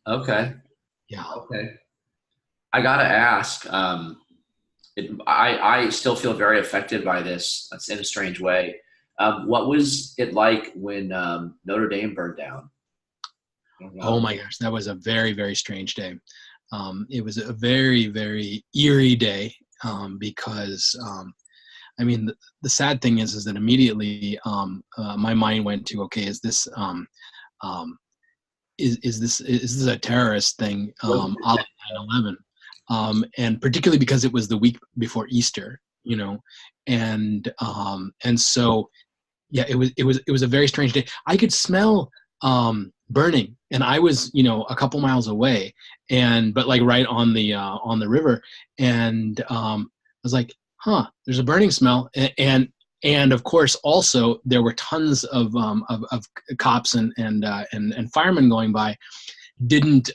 Okay. Yeah. Okay. I gotta ask. I still feel very affected by this. That's in a strange way. What was it like when Notre Dame burned down? Oh Um, my gosh, that was a very, very strange day. It was a very, very eerie day because I mean, the sad thing is that immediately my mind went to, okay, um, is this a terrorist thing, a la 9/11, and particularly because it was the week before Easter, and so yeah, it was a very strange day. I could smell burning, and I was a couple miles away, and but like right on the river, and I was like, huh, there's a burning smell, and of course also there were tons of cops and firemen going by. Didn't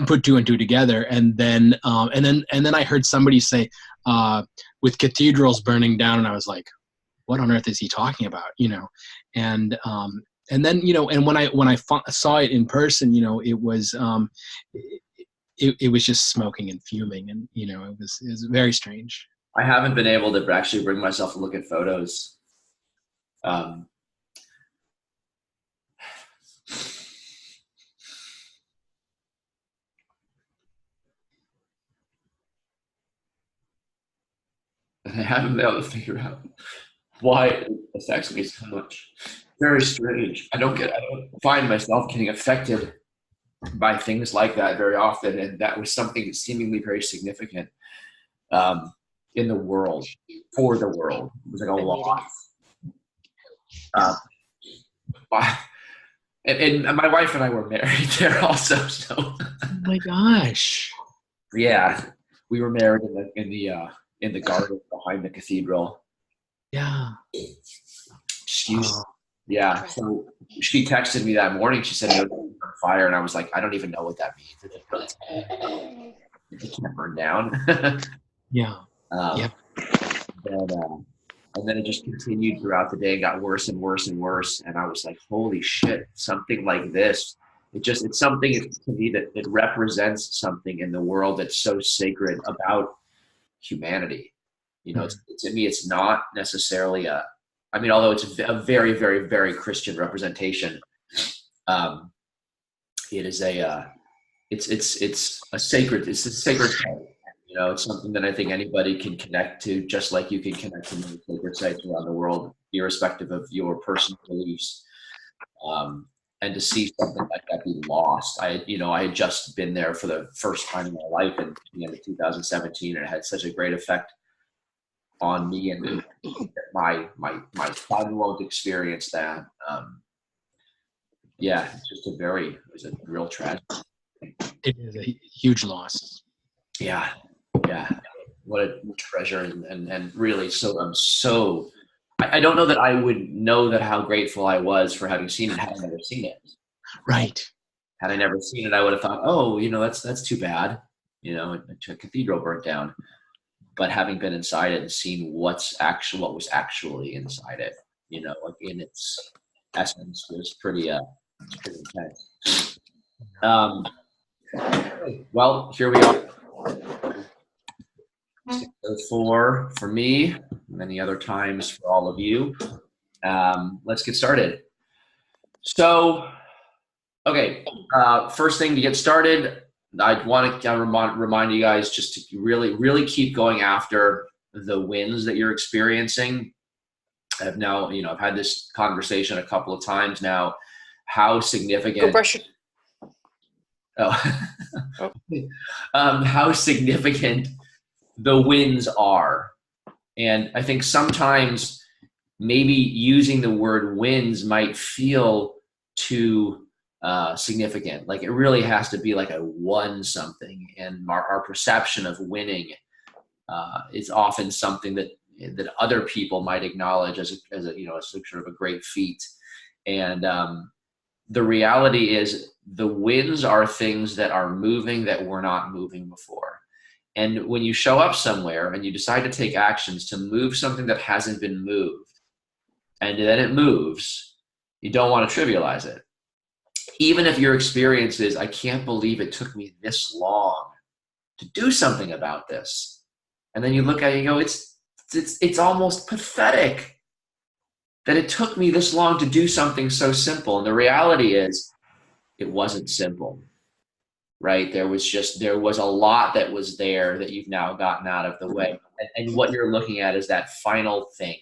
put two and two together, and then I heard somebody say, with cathedrals burning down, and I was like, what on earth is he talking about? And then and when I saw it in person, it was just smoking and fuming, and it was very strange. I haven't been able to actually bring myself to look at photos. Um, and I haven't been able to figure out why it affects me so much. Very strange. I don't find myself getting affected by things like that very often, and that was something seemingly very significant um, in the world, for the world. It was like a loss. Yeah. Uh, my, and my wife and I were married there also, so Oh my gosh. yeah, we were married in the garden behind the cathedral. Yeah. Excuse. Oh, Yeah. So she texted me that morning. She said, "No, it's on fire," and I was like, "I don't even know what that means. It can't burn down." yeah. um, Yeah. then, and then it just continued throughout the day and got worse and worse and worse. And I was like, "Holy shit! Something like this. It's something to me that it represents something in the world that's so sacred about humanity. Mhm. To me, it's not necessarily I mean, although it's a very, very, very Christian representation, um, it is it's a sacred site. It's something that I think anybody can connect to, just like you can connect to many sacred sites around the world, irrespective of your personal beliefs. Um, and to see something like that be lost, I had just been there for the first time in my life in the end of 2017, and it had such a great effect on me, and my son won't experience that. Yeah, it was a real tragedy. It is a huge loss. Yeah, yeah. What a treasure, and really, so I don't know that I would know that how grateful I was for having seen it had I never seen it. Right. Had I never seen it, I would have thought, oh, that's too bad. A cathedral burnt down. But having been inside it and seen what was actually inside it, like in its essence, was it's pretty intense. Um, well, here we are. For me, many other times for all of you. Let's get started. So, okay, first thing to get started, I want to remind you guys just to really, really keep going after the wins that you're experiencing. I've had this conversation a couple of times now. How Go significant? brush your. Oh, Oh. how significant the wins are, and I think sometimes maybe using the word wins might feel too significant. Like it really has to be like a won something, and our perception of winning is often something that other people might acknowledge as sort of a great feat. And the reality is the wins are things that are moving that were not moving before. And when you show up somewhere and you decide to take actions to move something that hasn't been moved, and then it moves, you don't want to trivialize it. even if your experience is, I can't believe it took me this long to do something about this. And then you look at it and you go, it's almost pathetic that it took me this long to do something so simple. And the reality is it wasn't simple, right? There was a lot that was there that you've now gotten out of the way. And what you're looking at is that final thing.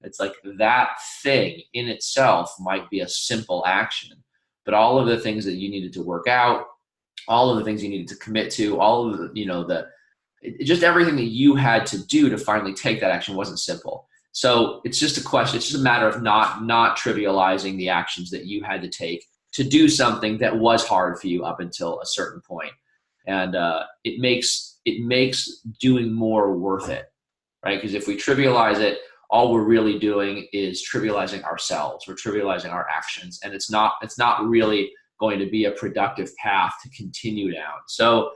It's like that thing in itself might be a simple action, but all of the things that you needed to work out, all of the things you needed to commit to, all of the, just everything that you had to do to finally take that action wasn't simple. So it's just a question. It's just a matter of not trivializing the actions that you had to take to do something that was hard for you up until a certain point. And it makes doing more worth it, right? Because if we trivialize it, all we're really doing is trivializing ourselves. We're trivializing our actions, and it's not really going to be a productive path to continue down. So,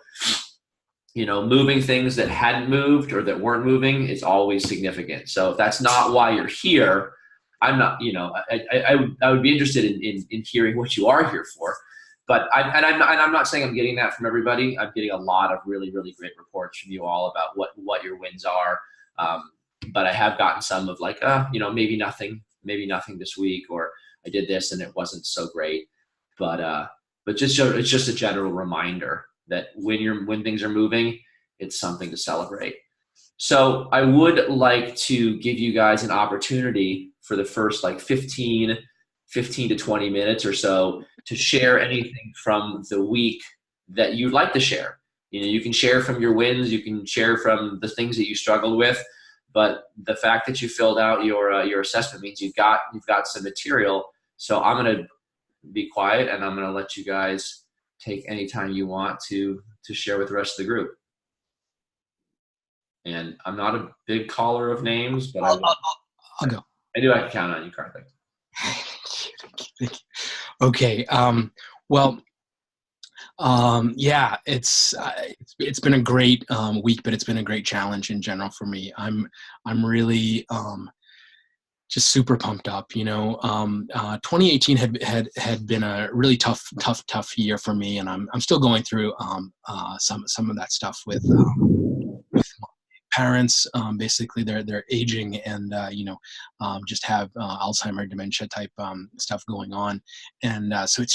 moving things that hadn't moved or that weren't moving is always significant. So if that's not why you're here, I'm not, I would be interested in hearing what you are here for. But I'm not saying I'm getting that from everybody. I'm getting a lot of really, really great reports from you all about what your wins are. But I have gotten some of like, maybe nothing this week, or I did this and it wasn't so great. But it's just a general reminder that when things are moving, it's something to celebrate. So I would like to give you guys an opportunity for the first 15 to 20 minutes or so to share anything from the week that you'd like to share. You can share from your wins, you can share from the things that you struggled with, but the fact that you filled out your assessment means you've got some material. So I'm going to be quiet and I'm going to let you guys take any time you want to share with the rest of the group. And I'm not a big caller of names, but I'll go. I can count on you, Karthik. Okay. Yeah, it's been a great week, but it's been a great challenge in general for me. I'm really just super pumped up. 2018 had been a really tough year for me, and I'm still going through some of that stuff with my parents. Basically, they're aging and just have Alzheimer, dementia type stuff going on, and so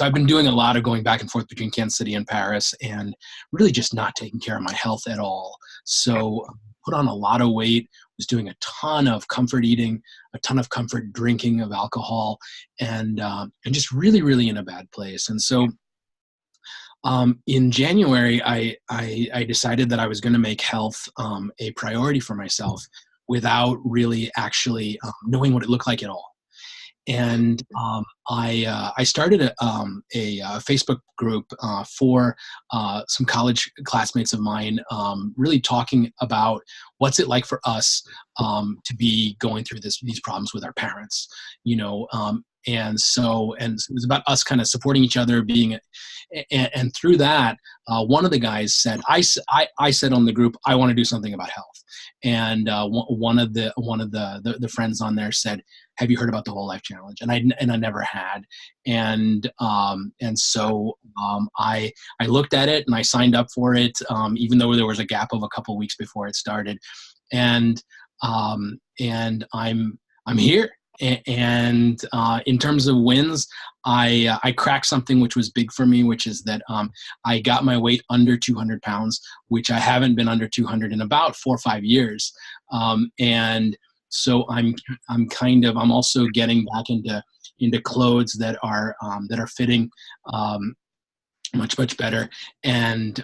I've been doing a lot of going back and forth between Kansas City and Paris, and really just not taking care of my health at all. So put on a lot of weight, was doing a ton of comfort eating, a ton of comfort drinking of alcohol, and just really, really in a bad place. And so in January, I decided that I was going to make health a priority for myself without really actually knowing what it looked like at all. And I started a Facebook group for some college classmates of mine, really talking about what's it like for us to be going through these problems with our parents, and so it was about us kind of supporting each other, and through that, one of the guys said, I said on the group, I want to do something about health, and one of the friends on there said, have you heard about the Whole Life Challenge? And I never had, and so I looked at it and I signed up for it, even though there was a gap of a couple of weeks before it started, and I'm here. And in terms of wins, I cracked something which was big for me, which is that I got my weight under 200 pounds, which I haven't been under 200 in about 4 or 5 years. And so I'm also getting back into clothes that are fitting much better, and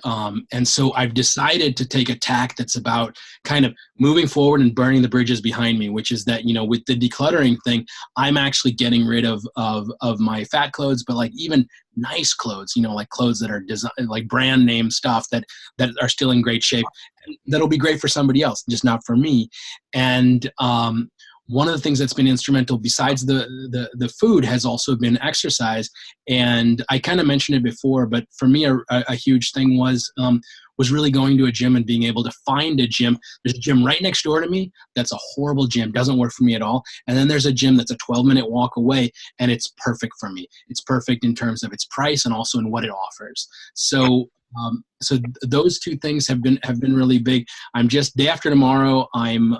so I've decided to take a tack that's about kind of moving forward and burning the bridges behind me, which is that with the decluttering thing, I'm actually getting rid of my fat clothes, but like even nice clothes, like clothes that are designed like brand name stuff that are still in great shape, that'll be great for somebody else, just not for me. And one of the things that's been instrumental besides the food has also been exercise. And I kind of mentioned it before, but for me, a huge thing was was really going to a gym and being able to find a gym. There's a gym right next door to me that's a horrible gym, doesn't work for me at all. And then there's a gym that's a 12-minute walk away, and it's perfect for me. It's perfect in terms of its price and also in what it offers. So those two things have been really big. I'm just day after tomorrow. I'm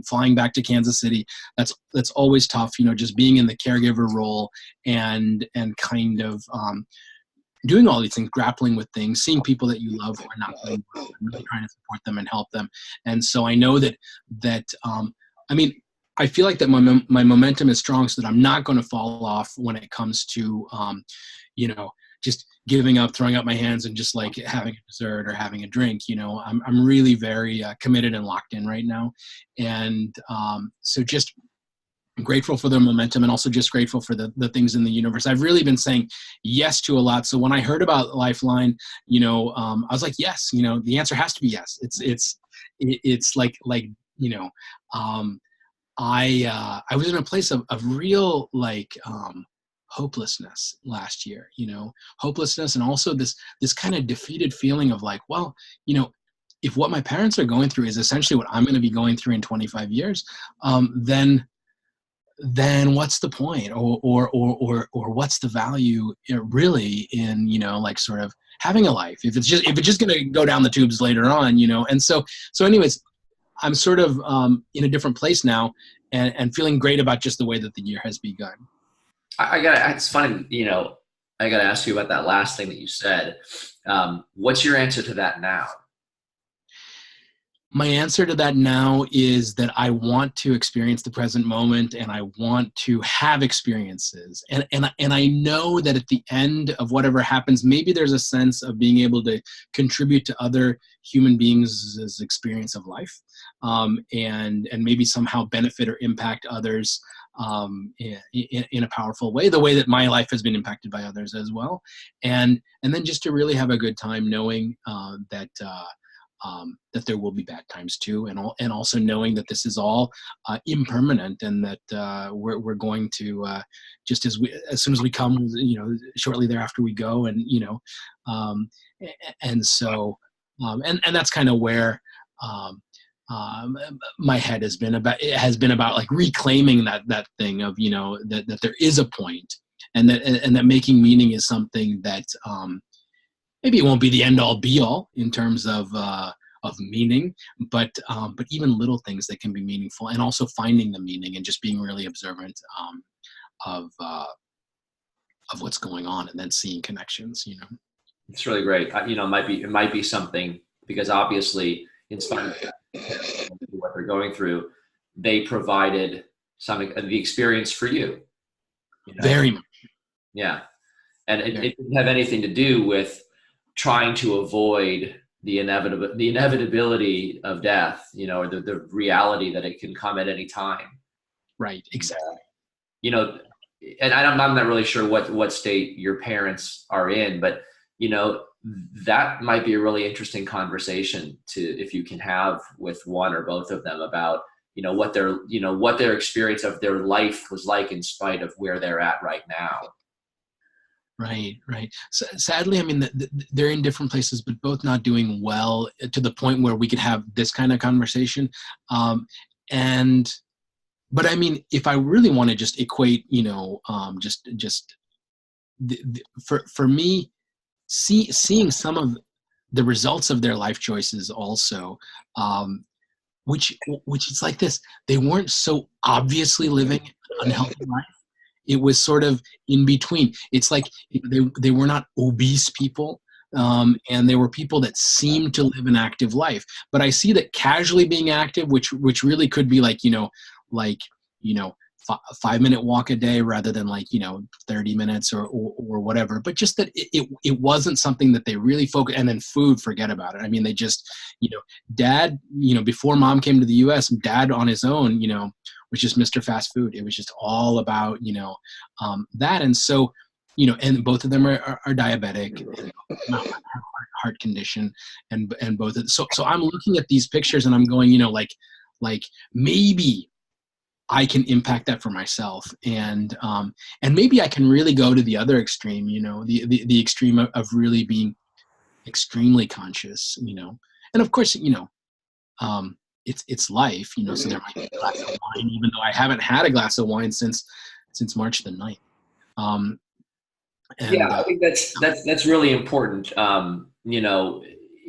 flying back to Kansas City. That's always tough, just being in the caregiver role and kind of doing all these things, grappling with things, seeing people that you love who are not doing well, and really trying to support them and help them. And so I know that I feel like that my momentum is strong, so that I'm not going to fall off when it comes to just giving up, throwing up my hands, and just like having a dessert or having a drink. I'm really very committed and locked in right now. And so just grateful for the momentum, and also just grateful for the things in the universe. I've really been saying yes to a lot. So when I heard about Lifeline, I was like, yes, the answer has to be yes. It's like, I was in a place of real hopelessness last year, hopelessness, and also this kind of defeated feeling of like, well, if what my parents are going through is essentially what I'm going to be going through in 25 years, then what's the point, or what's the value really in sort of having a life if it's just going to go down the tubes later on, and so anyways, I'm sort of in a different place now, and feeling great about just the way that the year has begun. It's funny, I got to ask you about that last thing that you said. What's your answer to that now? My answer to that now is that I want to experience the present moment, and I want to have experiences. And I know that at the end of whatever happens, maybe there's a sense of being able to contribute to other human beings' experience of life, and maybe somehow benefit or impact others in a powerful way, the way that my life has been impacted by others as well. And then just to really have a good time knowing that there will be bad times too, and also knowing that this is all impermanent, and that we're going to just as soon as we come, shortly thereafter we go, and and so that's kind of where my head has been about. It has been about like reclaiming that thing of that there is a point, and that making meaning is something that maybe it won't be the end all be all in terms of meaning, but even little things that can be meaningful, and also finding the meaning and just being really observant of what's going on, and then seeing connections. It's really great. It might be something, because obviously, in spite of what they're going through, they provided the experience for you. Very much. Yeah, and it didn't have anything to do with trying to avoid the inevitability of death, or the reality that it can come at any time. Right. Exactly. And I'm not really sure what state your parents are in, but that might be a really interesting conversation if you can have with one or both of them about what their experience of their life was like in spite of where they're at right now. Right. So, sadly, I mean, they're in different places, but both not doing well to the point where we could have this kind of conversation. But I mean, if I really want to just equate, for me, seeing some of the results of their life choices also, which is like this: they weren't so obviously living an unhealthy life. It was sort of in between. It's like they were not obese people, and they were people that seemed to live an active life. But I see that casually being active, which really could be like a 5-minute walk a day rather than 30 minutes or whatever. But just that it wasn't something that they really focused. And then food, forget about it. I mean, they just dad, before mom came to the U.S., dad on his own, was just Mr. Fast Food. It was just all about, that. And so, and both of them are diabetic, and heart condition, and both. So I'm looking at these pictures and I'm going, like maybe I can impact that for myself. And maybe I can really go to the other extreme, the extreme of really being extremely conscious, and of course, it's life, so there might be a glass of wine, even though I haven't had a glass of wine since March the 9th. Yeah, I think that's really important.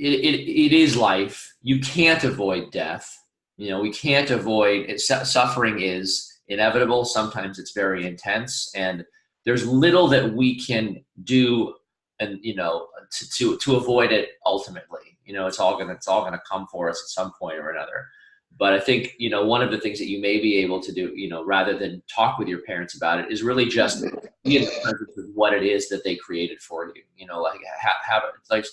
It is life. You can't avoid death. We can't avoid it. Suffering is inevitable. Sometimes it's very intense, and there's little that we can do, and to avoid it. Ultimately, it's all gonna come for us at some point or another. But I think, one of the things that you may be able to do, rather than talk with your parents about it, is really just be in the presence of what it is that they created for you. Like have it, like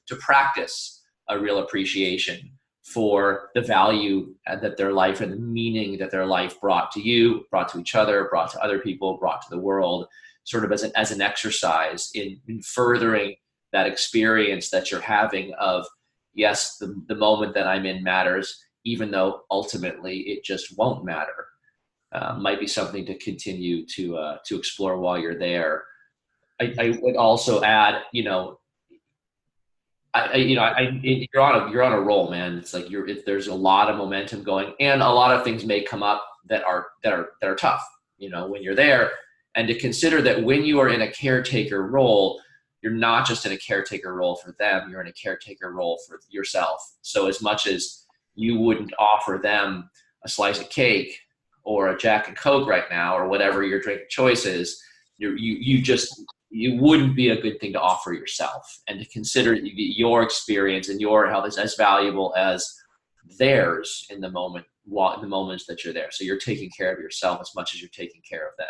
to practice a real appreciation for the value that their life and the meaning that their life brought to you, brought to each other, brought to other people, brought to the world, sort of as an exercise in furthering that experience that you're having of, yes, the moment that I'm in matters, even though ultimately it just won't matter. Might be something to continue to explore while you're there. I would also add, you're on a roll, man. It's like there's a lot of momentum going, and a lot of things may come up that are tough, when you're there, and to consider that when you are in a caretaker role, you're not just in a caretaker role for them, you're in a caretaker role for yourself. So as much as you wouldn't offer them a slice of cake or a Jack and Coke right now, or whatever your drink of choice is, you wouldn't be a good thing to offer yourself, and to consider your experience and your health is as valuable as theirs in the moments that you're there. So you're taking care of yourself as much as you're taking care of them.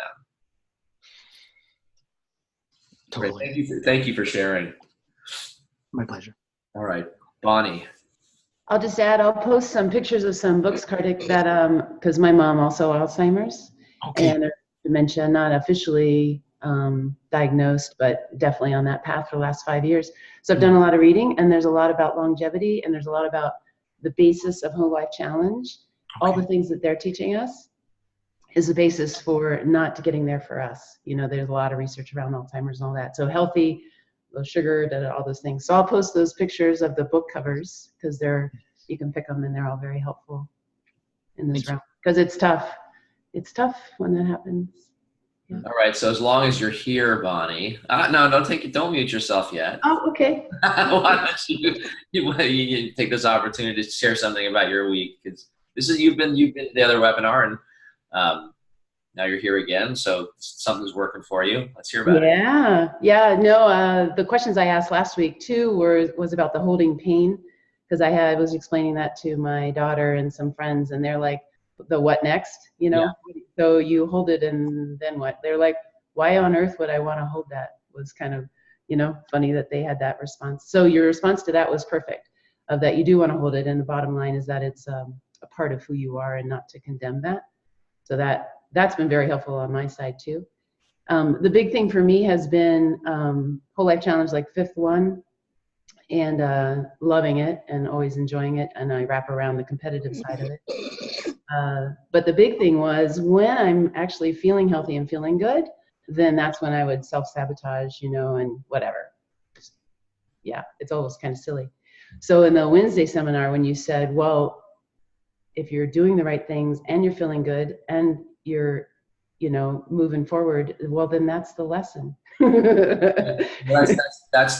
Totally. Great. Thank you for sharing. My pleasure. All right, Bonnie. I'll just add, I'll post some pictures of some books, Kartik, that, because my mom also Alzheimer's, and dementia, not officially diagnosed, but definitely on that path for the last 5 years. So I've done a lot of reading, and there's a lot about longevity, and there's a lot about the basis of Whole Life Challenge. All the things that they're teaching us is the basis for not getting there for us. There's a lot of research around Alzheimer's and all that. So healthy, low sugar, all those things. So I'll post those pictures of the book covers, because you can pick them, and they're all very helpful in this round. Because it's tough. It's tough when that happens. Yeah. All right. So as long as you're here, Bonnie. No, don't mute yourself yet. Oh, okay. Why don't you take this opportunity to share something about your week? Because you've been the other webinar, and now you're here again, so something's working for you. Let's hear about it. Yeah. No, the questions I asked last week too was about the holding pain, because I was explaining that to my daughter and some friends, and they're like, the what next? Yeah. So you hold it, and then what? They're like, why on earth would I want to hold that? Was kind of, funny that they had that response. So your response to that was perfect, of that you do want to hold it, and the bottom line is that it's a part of who you are, and not to condemn that. So that's been very helpful on my side too. The big thing for me has been Whole Life Challenge, like 5th one, and loving it and always enjoying it. And I wrap around the competitive side of it. But the big thing was when I'm actually feeling healthy and feeling good, then that's when I would self-sabotage, and whatever. Yeah, it's almost kind of silly. So in the Wednesday seminar, when you said, well, if you're doing the right things and you're feeling good and you're, moving forward, well, then that's the lesson. That's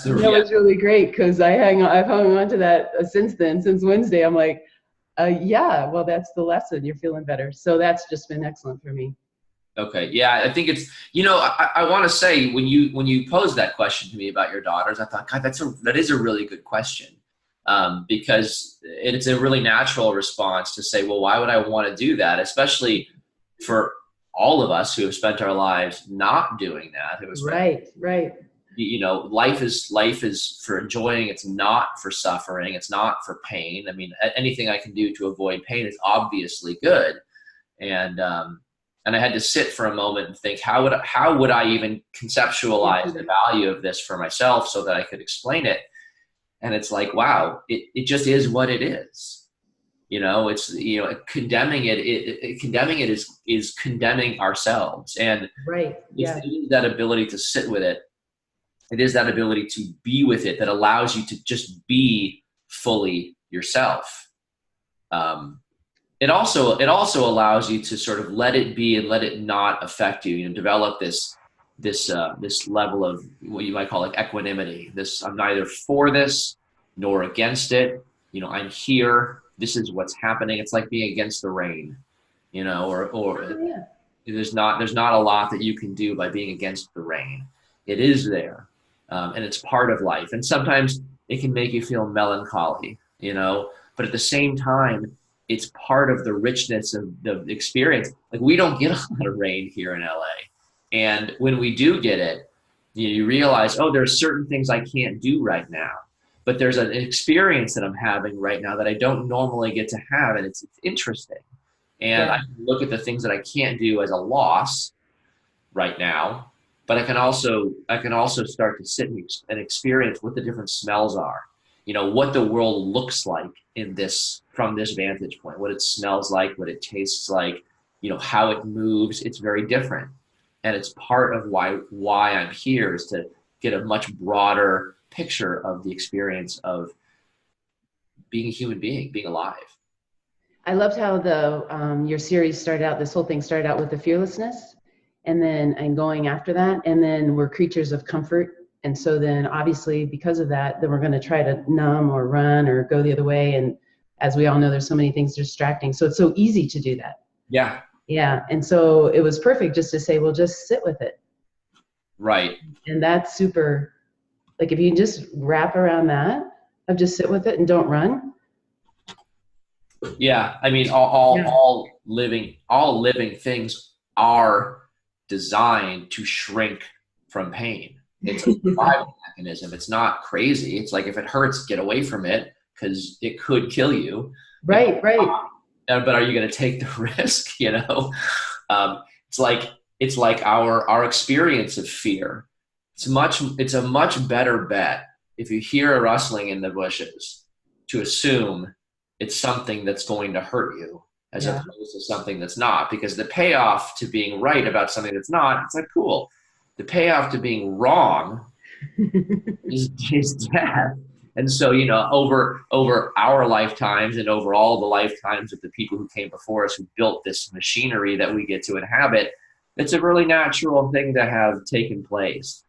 the That was really great, because I've hung on to that since then. Since Wednesday, I'm like, yeah, well, that's the lesson. You're feeling better. So that's just been excellent for me. Okay. Yeah, I think it's, I want to say when you posed that question to me about your daughters, I thought, God, that is a really good question. Because it's a really natural response to say, well, why would I want to do that? Especially for all of us who have spent our lives not doing that. It was right. Life is for enjoying. It's not for suffering. It's not for pain. I mean, anything I can do to avoid pain is obviously good. And I had to sit for a moment and think, how would I even conceptualize the value of this for myself so that I could explain it? And it's like, wow, it just is what it is. It's, condemning it is condemning ourselves. And right. Yeah. that ability to sit with it It is that ability to be with it that allows you to just be fully yourself. It also allows you to sort of let it be and let it not affect you. You know, develop this level of what you might call like equanimity. I'm neither for this nor against it. You know, I'm here. This is what's happening. It's like being against the rain. You know, or Yeah. there's not a lot that you can do by being against the rain. It is there, and it's part of life. And sometimes it can make you feel melancholy. You know, but at the same time, it's part of the richness of the experience. Like, we don't get a lot of rain here in LA. And when we do get it, you realize, oh, there are certain things I can't do right now. But there's an experience that I'm having right now that I don't normally get to have, and it's interesting. And Yeah. I can look at the things that I can't do as a loss right now, but I can also start to sit and experience what the different smells are. You know, what the world looks like from this vantage point, what it smells like, what it tastes like, you know, how it moves. It's very different. And it's part of why I'm here, is to get a much broader picture of the experience of being a human being, being alive. I loved how your series started out. This whole thing started out with the fearlessness, and going after that, and then we're creatures of comfort. And so then obviously because of that, then we're going to try to numb or run or go the other way. And as we all know, there's so many things distracting. So it's so easy to do that. Yeah. Yeah. And so it was perfect just to say, well, just sit with it. Right. And that's super, like, if you just wrap around that of just sit with it and don't run. Yeah. I mean, all living things are designed to shrink from pain. It's a survival mechanism. It's not crazy. It's like, if it hurts, get away from it, because it could kill you. Right. But are you going to take the risk? You know, it's like our experience of fear. It's a much better bet if you hear a rustling in the bushes to assume it's something that's going to hurt you, as opposed to something that's not, because the payoff to being right about something that's not, it's like, cool. The payoff to being wrong is death. And so, you know, over our lifetimes and over all the lifetimes of the people who came before us, who built this machinery that we get to inhabit, it's a really natural thing to have taken place.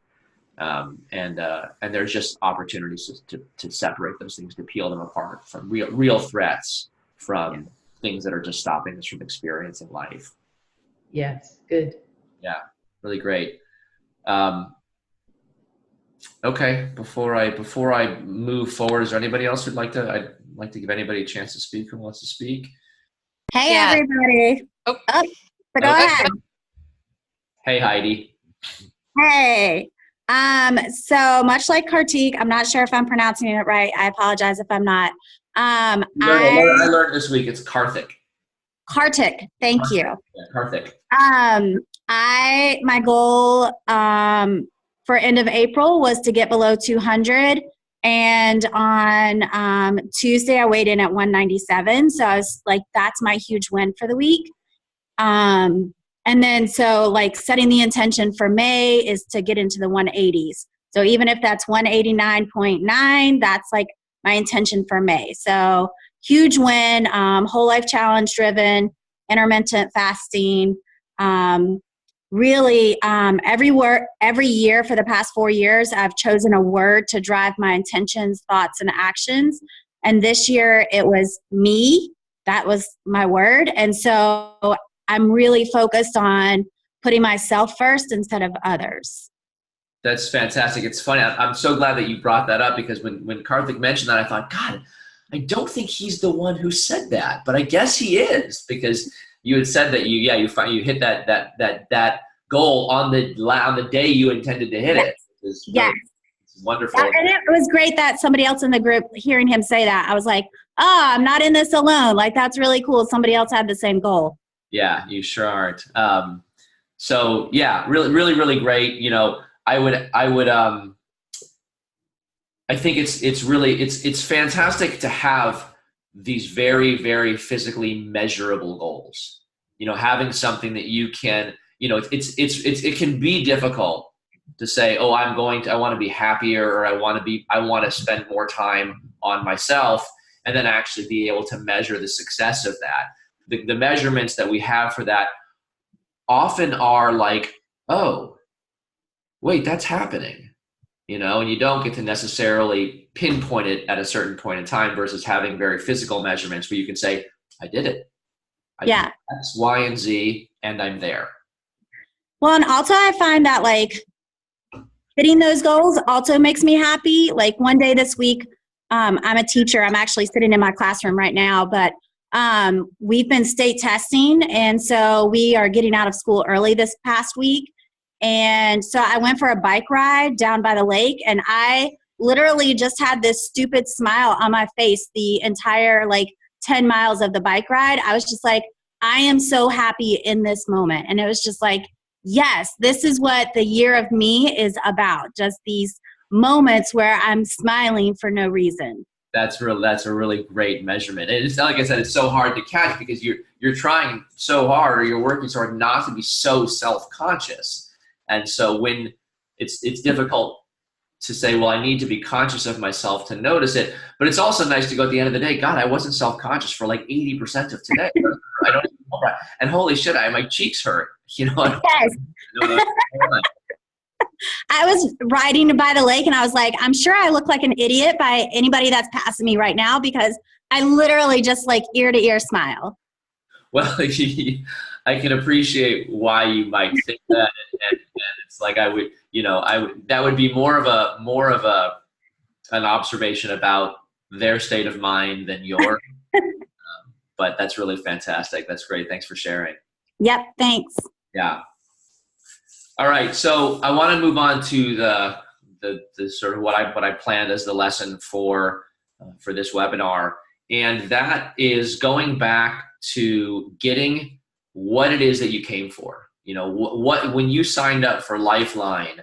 And there's just opportunities to separate those things, to peel them apart from real threats, from things that are just stopping us from experiencing life. Yes. Good. Yeah. Really great. Okay. Before I move forward, is there anybody else I'd like to give anybody a chance to speak, who wants to speak? Hey, everybody. So go ahead. Hey, Heidi. Hey. So much like Kartik, I'm not sure if I'm pronouncing it right. I apologize if I'm not. I learned this week it's Karthik. Kartik, thank you. Yeah, Karthik. My goal for end of April was to get below 200, and on Tuesday I weighed in at 197. So I was like, that's my huge win for the week. And then so like setting the intention for May is to get into the 180s. So even if that's 189.9, that's like my intention for May. So huge win, whole life challenge driven, intermittent fasting. Really, every year for the past 4 years, I've chosen a word to drive my intentions, thoughts, and actions. And this year it was me. That was my word. And so I'm really focused on putting myself first instead of others. That's fantastic. It's funny. I'm so glad that you brought that up, because when Karthik mentioned that, I thought, God, I don't think he's the one who said that, but I guess he is, because you had said that you hit that goal on the day you intended to hit it. It's wonderful. And it was great that somebody else in the group, hearing him say that, I was like, I'm not in this alone. Like, that's really cool. Somebody else had the same goal. Yeah, you sure aren't. So yeah, really, really, really great. You know, I think it's fantastic to have these very, very physically measurable goals. You know, having something that you can, you know, it can be difficult to say, oh, I want to be happier, or I want to spend more time on myself, and then actually be able to measure the success of that. The measurements that we have for that often are like, oh, wait, that's happening, and you don't get to necessarily pinpoint it at a certain point in time versus having very physical measurements where you can say, I did it. I did X, Y, and Z, and I'm there. Well, and also I find that like hitting those goals also makes me happy. Like one day this week, I'm a teacher. I'm actually sitting in my classroom right now, but we've been state testing. And so we are getting out of school early this past week. And so I went for a bike ride down by the lake, and I literally just had this stupid smile on my face the entire 10 miles of the bike ride. I was just like, I am so happy in this moment. And it was just like, yes, this is what the year of me is about. Just these moments where I'm smiling for no reason. That's a really great measurement. And it's like I said, it's so hard to catch because you're trying so hard, or you're working so hard not to be so self-conscious. And so when it's difficult to say, well, I need to be conscious of myself to notice it. But it's also nice to go at the end of the day, God, I wasn't self-conscious for 80% of today. I don't even know that. And holy shit, my cheeks hurt. Yes. I was riding by the lake and I was like, I'm sure I look like an idiot by anybody that's passing me right now, because I literally just ear to ear smile. Well, I can appreciate why you might think that, and it's like that would be more of an observation about their state of mind than yours. But that's really fantastic. That's great. Thanks for sharing. Yep. Thanks. Yeah. All right. So I want to move on to the sort of what I planned as the lesson for this webinar, and that is going back to getting what it is that you came for. What when you signed up for Lifeline,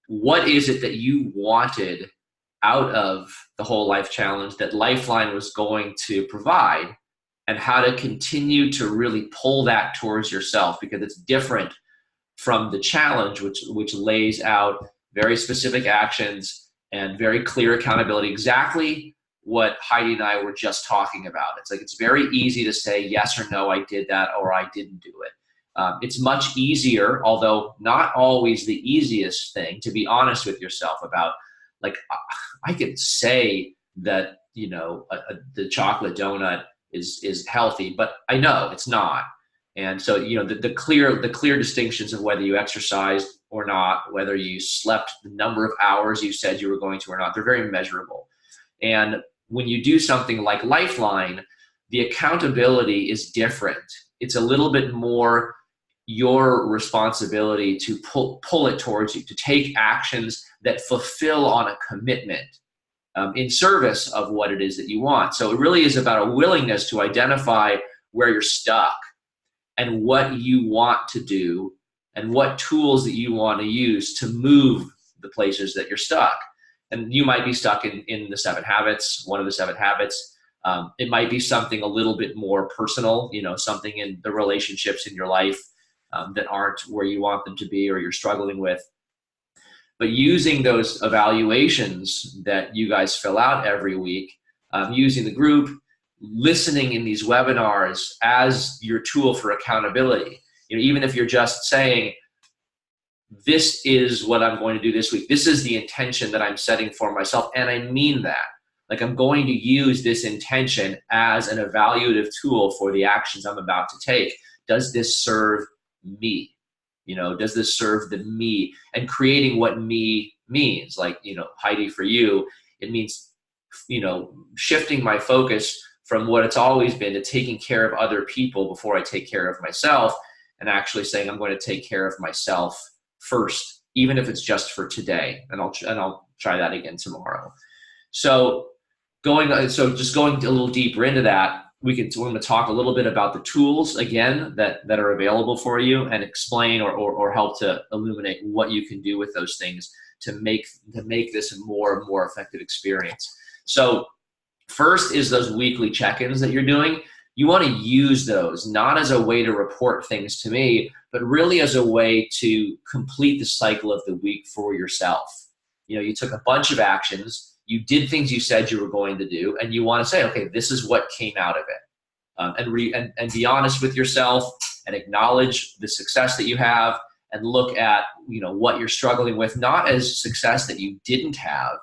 what is it that you wanted out of the whole life challenge that Lifeline was going to provide, and how to continue to really pull that towards yourself, because it's different from the challenge, which lays out very specific actions and very clear accountability, exactly what Heidi and I were just talking about. It's very easy to say yes or no, I did that, or I didn't do it. It's much easier, although not always the easiest thing, to be honest with yourself about, I could say that, the chocolate donut is healthy, but I know it's not. And so, the clear distinctions of whether you exercised or not, whether you slept the number of hours you said you were going to or not, they're very measurable. And when you do something like Lifeline, the accountability is different. It's a little bit more your responsibility to pull it towards you, to take actions that fulfill on a commitment in service of what it is that you want. So it really is about a willingness to identify where you're stuck and what you want to do and what tools that you want to use to move the places that you're stuck. And you might be stuck in the 7 habits, one of the 7 habits. It might be something a little bit more personal, something in the relationships in your life that aren't where you want them to be or you're struggling with. But using those evaluations that you guys fill out every week, using the group, listening in these webinars as your tool for accountability. Even if you're just saying, this is what I'm going to do this week. This is the intention that I'm setting for myself. And I mean that. I'm going to use this intention as an evaluative tool for the actions I'm about to take. Does this serve me? Does this serve the me? And creating what me means. Heidi, for you, it means, shifting my focus from what it's always been to taking care of other people before I take care of myself, and actually saying I'm going to take care of myself first, even if it's just for today, and I'll try that again tomorrow. So just going a little deeper into that, we're going to talk a little bit about the tools again that are available for you, and explain or help to illuminate what you can do with those things to make this a more effective experience. So first is those weekly check-ins that you're doing. you want to use those not as a way to report things to me, but really as a way to complete the cycle of the week for yourself. You took a bunch of actions, you did things you said you were going to do, and you want to say, okay, this is what came out of it. And be honest with yourself and acknowledge the success that you have, and look at what you're struggling with, not as success that you didn't have,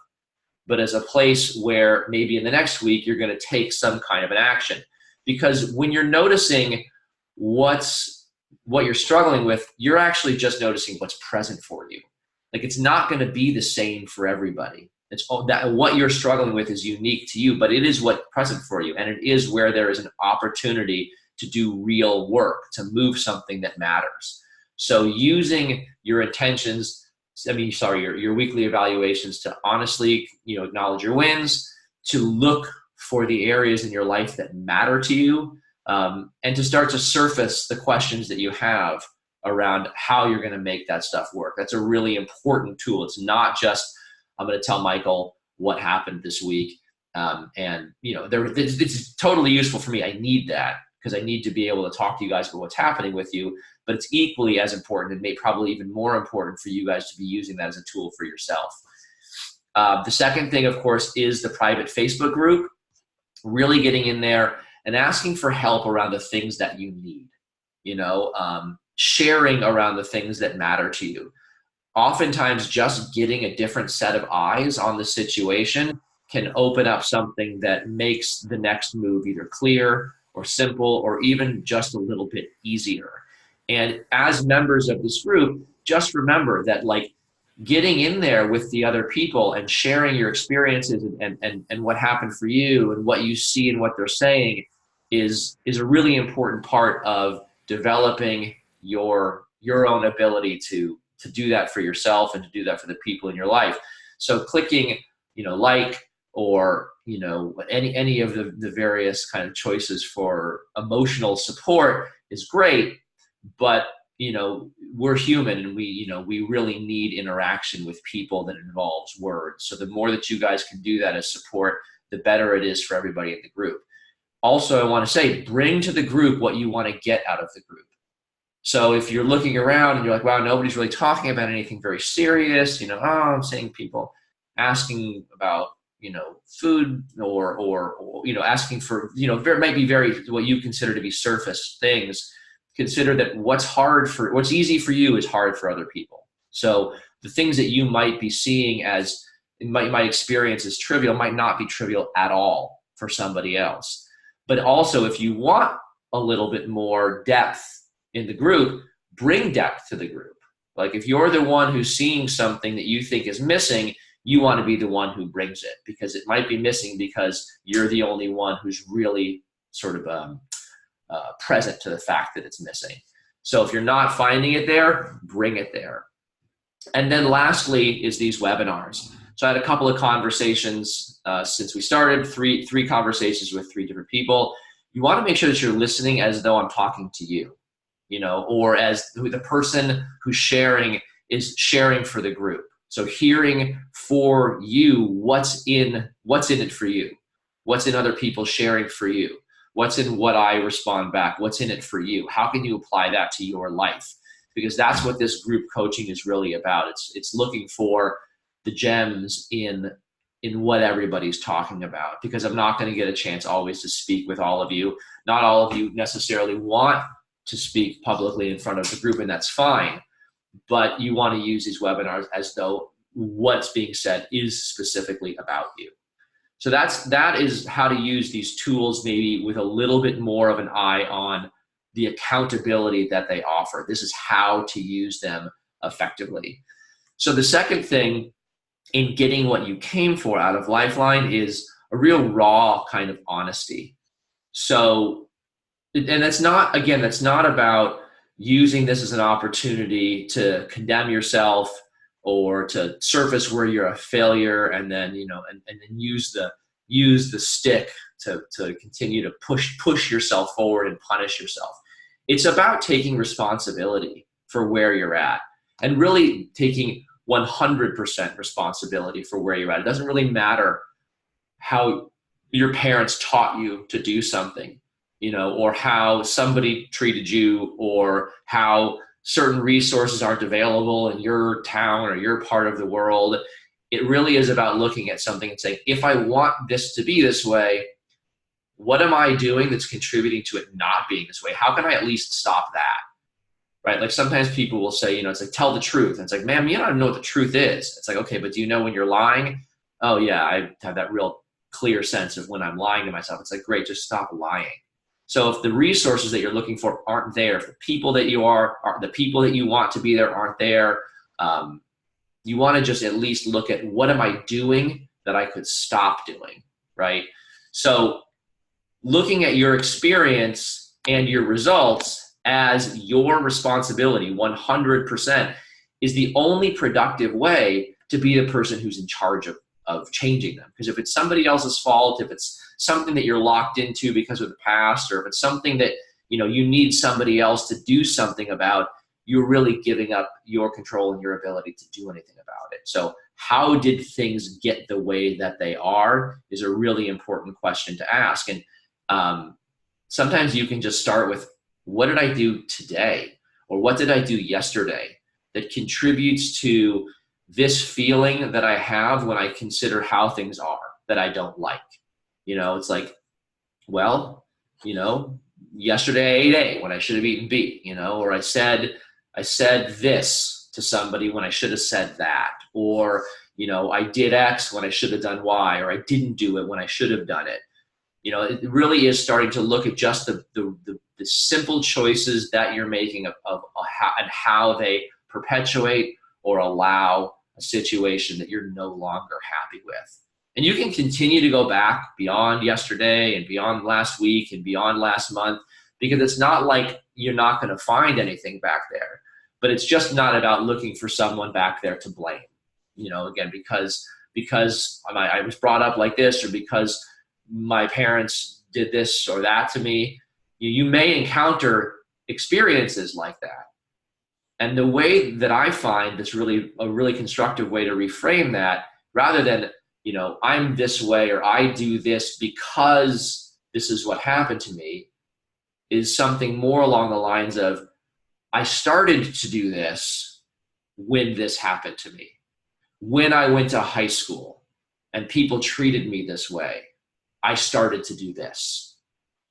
but as a place where maybe in the next week you're going to take some kind of an action. Because when you're noticing what you're struggling with, you're actually just noticing what's present for you. Like, it's not going to be the same for everybody. It's that what you're struggling with is unique to you, but it is what's present for you, and it is where there is an opportunity to do real work, to move something that matters. So using your intentions, your weekly evaluations to honestly, acknowledge your wins, to look for the areas in your life that matter to you, and to start to surface the questions that you have around how you're going to make that stuff work. That's a really important tool. It's not just, I'm going to tell Michael what happened this week. It's totally useful for me. I need that because I need to be able to talk to you guys about what's happening with you. But it's equally as important, and probably even more important, for you guys to be using that as a tool for yourself. The second thing, of course, is the private Facebook group. Really getting in there and asking for help around the things that you need. Sharing around the things that matter to you. Oftentimes, just getting a different set of eyes on the situation can open up something that makes the next move either clear or simple, or even just a little bit easier. And as members of this group, just remember that, like, getting in there with the other people and sharing your experiences and what happened for you and what you see and what they're saying is a really important part of developing your own ability to do that for yourself and to do that for the people in your life. So clicking, like, or, any of the various kind of choices for emotional support is great, but we're human, and we really need interaction with people that involves words. So the more that you guys can do that as support, the better it is for everybody in the group. Also, I want to say, bring to the group what you want to get out of the group. So if you're looking around and you're like, wow, nobody's really talking about anything very serious, I'm seeing people asking about, food or asking for, there might be very, what you consider to be surface things. Consider that what's easy for you is hard for other people. So the things that you might be seeing as, might experience as trivial, might not be trivial at all for somebody else. But also, if you want a little bit more depth in the group, bring depth to the group. Like, if you're the one who's seeing something that you think is missing, you want to be the one who brings it, because it might be missing because you're the only one who's really sort of present to the fact that it's missing. So if you're not finding it there, bring it there. And then lastly is these webinars. So I had a couple of conversations since we started, three conversations with 3 different people. You want to make sure that you're listening as though I'm talking to you, or as the person who's sharing is sharing for the group. So hearing for you what's in it for you, what's in other people sharing for you, what's in what I respond back, what's in it for you, how can you apply that to your life? Because that's what this group coaching is really about. It's looking for the gems in what everybody's talking about, because I'm not going to get a chance always to speak with all of you. Not all of you necessarily want to speak publicly in front of the group, and that's fine. But you want to use these webinars as though what's being said is specifically about you. So that is how to use these tools, maybe with a little bit more of an eye on the accountability that they offer. This is how to use them effectively. So the second thing in getting what you came for out of Lifeline is a real raw kind of honesty. So, and that's not about using this as an opportunity to condemn yourself or to surface where you're a failure and then, and then use the stick to continue to push yourself forward and punish yourself. It's about taking responsibility for where you're at and really taking 100% responsibility for where you're at. It doesn't really matter how your parents taught you to do something. or how somebody treated you, or how certain resources aren't available in your town or your part of the world. It really is about looking at something and saying, if I want this to be this way, what am I doing that's contributing to it not being this way? How can I at least stop that? Right? Like sometimes people will say, it's like, tell the truth. And it's like, man, you don't even know what the truth is. It's like, okay, but do you know when you're lying? Oh yeah, I have that real clear sense of when I'm lying to myself. It's like, great, just stop lying. So if the resources that you're looking for aren't there, if the people that you are the people that you want to be there aren't there, you want to just at least look at, what am I doing that I could stop doing, right? So looking at your experience and your results as your responsibility 100% is the only productive way to be the person who's in charge of changing them. Because if it's somebody else's fault, if it's something that you're locked into because of the past, or if it's something that you need somebody else to do something about, you're really giving up your control and your ability to do anything about it. So how did things get the way that they are is a really important question to ask. And sometimes you can just start with, what did I do today? Or what did I do yesterday that contributes to this feeling that I have when I consider how things are that I don't like? It's like, well, yesterday I ate A when I should have eaten B, or I said this to somebody when I should have said that, or, I did X when I should have done Y, or I didn't do it when I should have done it. It really is starting to look at just the simple choices that you're making of how they perpetuate or allow a situation that you're no longer happy with. And you can continue to go back beyond yesterday and beyond last week and beyond last month, because it's not like you're not going to find anything back there. But it's just not about looking for someone back there to blame. Again, because I was brought up like this, or because my parents did this or that to me. You may encounter experiences like that. And the way that I find that's really a really constructive way to reframe that, rather than, I'm this way, or I do this because this is what happened to me, is something more along the lines of, I started to do this when this happened to me. When I went to high school and people treated me this way, I started to do this.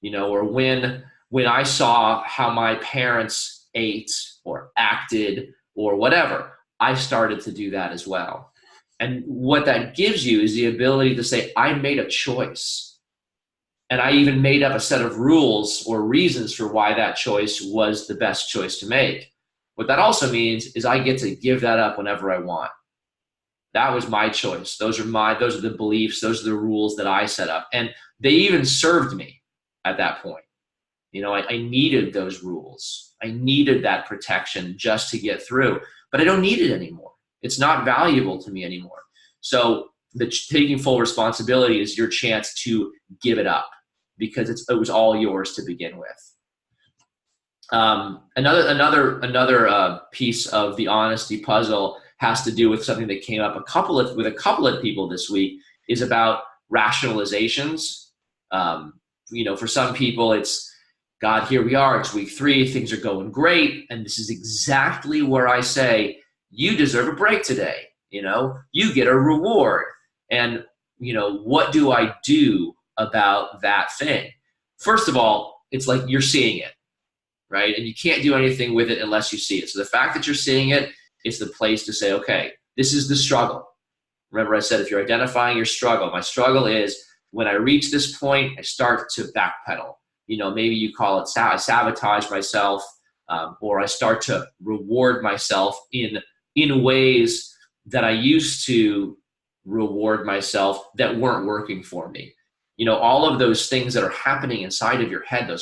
Or when I saw how my parents ate or acted or whatever, I started to do that as well. And what that gives you is the ability to say, I made a choice. And I even made up a set of rules or reasons for why that choice was the best choice to make. What that also means is I get to give that up whenever I want. That was my choice. Those are the beliefs, those are the rules that I set up. And they even served me at that point. I needed those rules. I needed that protection just to get through, but I don't need it anymore. It's not valuable to me anymore. So taking full responsibility is your chance to give it up, because it was all yours to begin with. Another piece of the honesty puzzle has to do with something that came up with a couple of people this week, is about rationalizations. For some people it's, God, here we are, it's week 3, things are going great, and this is exactly where I say, you deserve a break today. You get a reward. And, what do I do about that thing? First of all, it's like you're seeing it, right? And you can't do anything with it unless you see it. So the fact that you're seeing it is the place to say, okay, this is the struggle. Remember I said, if you're identifying your struggle, my struggle is when I reach this point, I start to backpedal. Maybe you call it I sabotage myself, or I start to reward myself in ways that I used to reward myself that weren't working for me. All of those things that are happening inside of your head,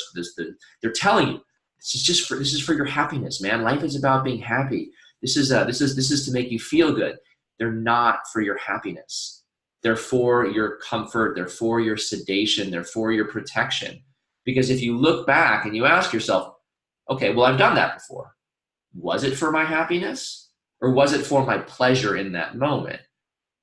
they're telling you, this is for your happiness, man. Life is about being happy. This is to make you feel good. They're not for your happiness. They're for your comfort. They're for your sedation. They're for your protection. Because if you look back and you ask yourself, okay, well, I've done that before. Was it for my happiness, or was it for my pleasure in that moment?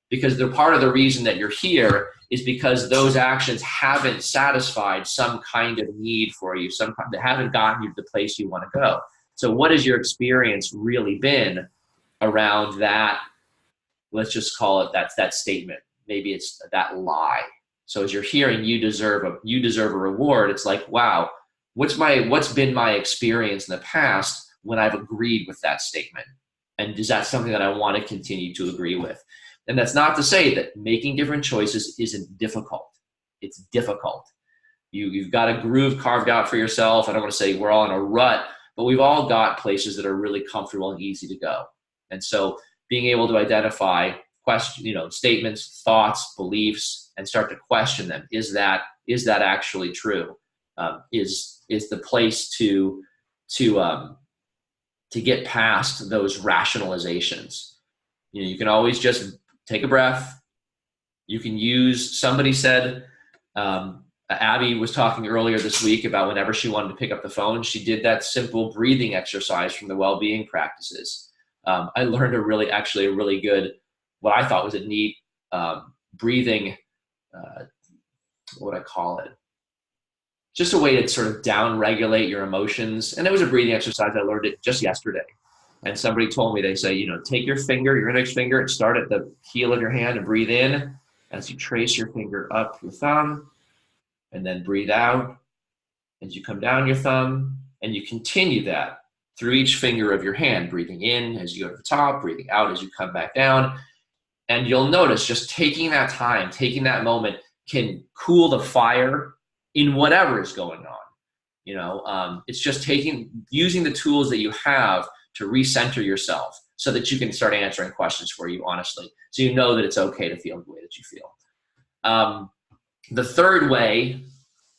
Because they're part of the reason that you're here is because those actions haven't satisfied some kind of need for you, they haven't gotten you to the place you want to go. So what has your experience really been around that? Let's just call it that statement. Maybe it's that lie. So as you're hearing you deserve a reward, it's like, wow, what's been my experience in the past when I've agreed with that statement? And is that something that I want to continue to agree with? And that's not to say that making different choices isn't difficult. It's difficult. You've got a groove carved out for yourself. I don't want to say we're all in a rut, but we've all got places that are really comfortable and easy to go. And so being able to identify statements, thoughts, beliefs, and start to question them. Is that actually true? Is the place to get past those rationalizations. You can always just take a breath. You can use, somebody said, Abby was talking earlier this week about whenever she wanted to pick up the phone, she did that simple breathing exercise from the well-being practices. I learned a really good, what I thought was a neat breathing, what would I call it? Just a way to sort of down-regulate your emotions. And it was a breathing exercise. I learned it just yesterday. And somebody told me, they say, take your index finger, and start at the heel of your hand and breathe in as you trace your finger up your thumb, and then breathe out as you come down your thumb, and you continue that through each finger of your hand, breathing in as you go to the top, breathing out as you come back down. And you'll notice just taking that time, taking that moment can cool the fire in whatever is going on. It's just using the tools that you have to recenter yourself so that you can start answering questions for you honestly. So you know that it's okay to feel the way that you feel. The third way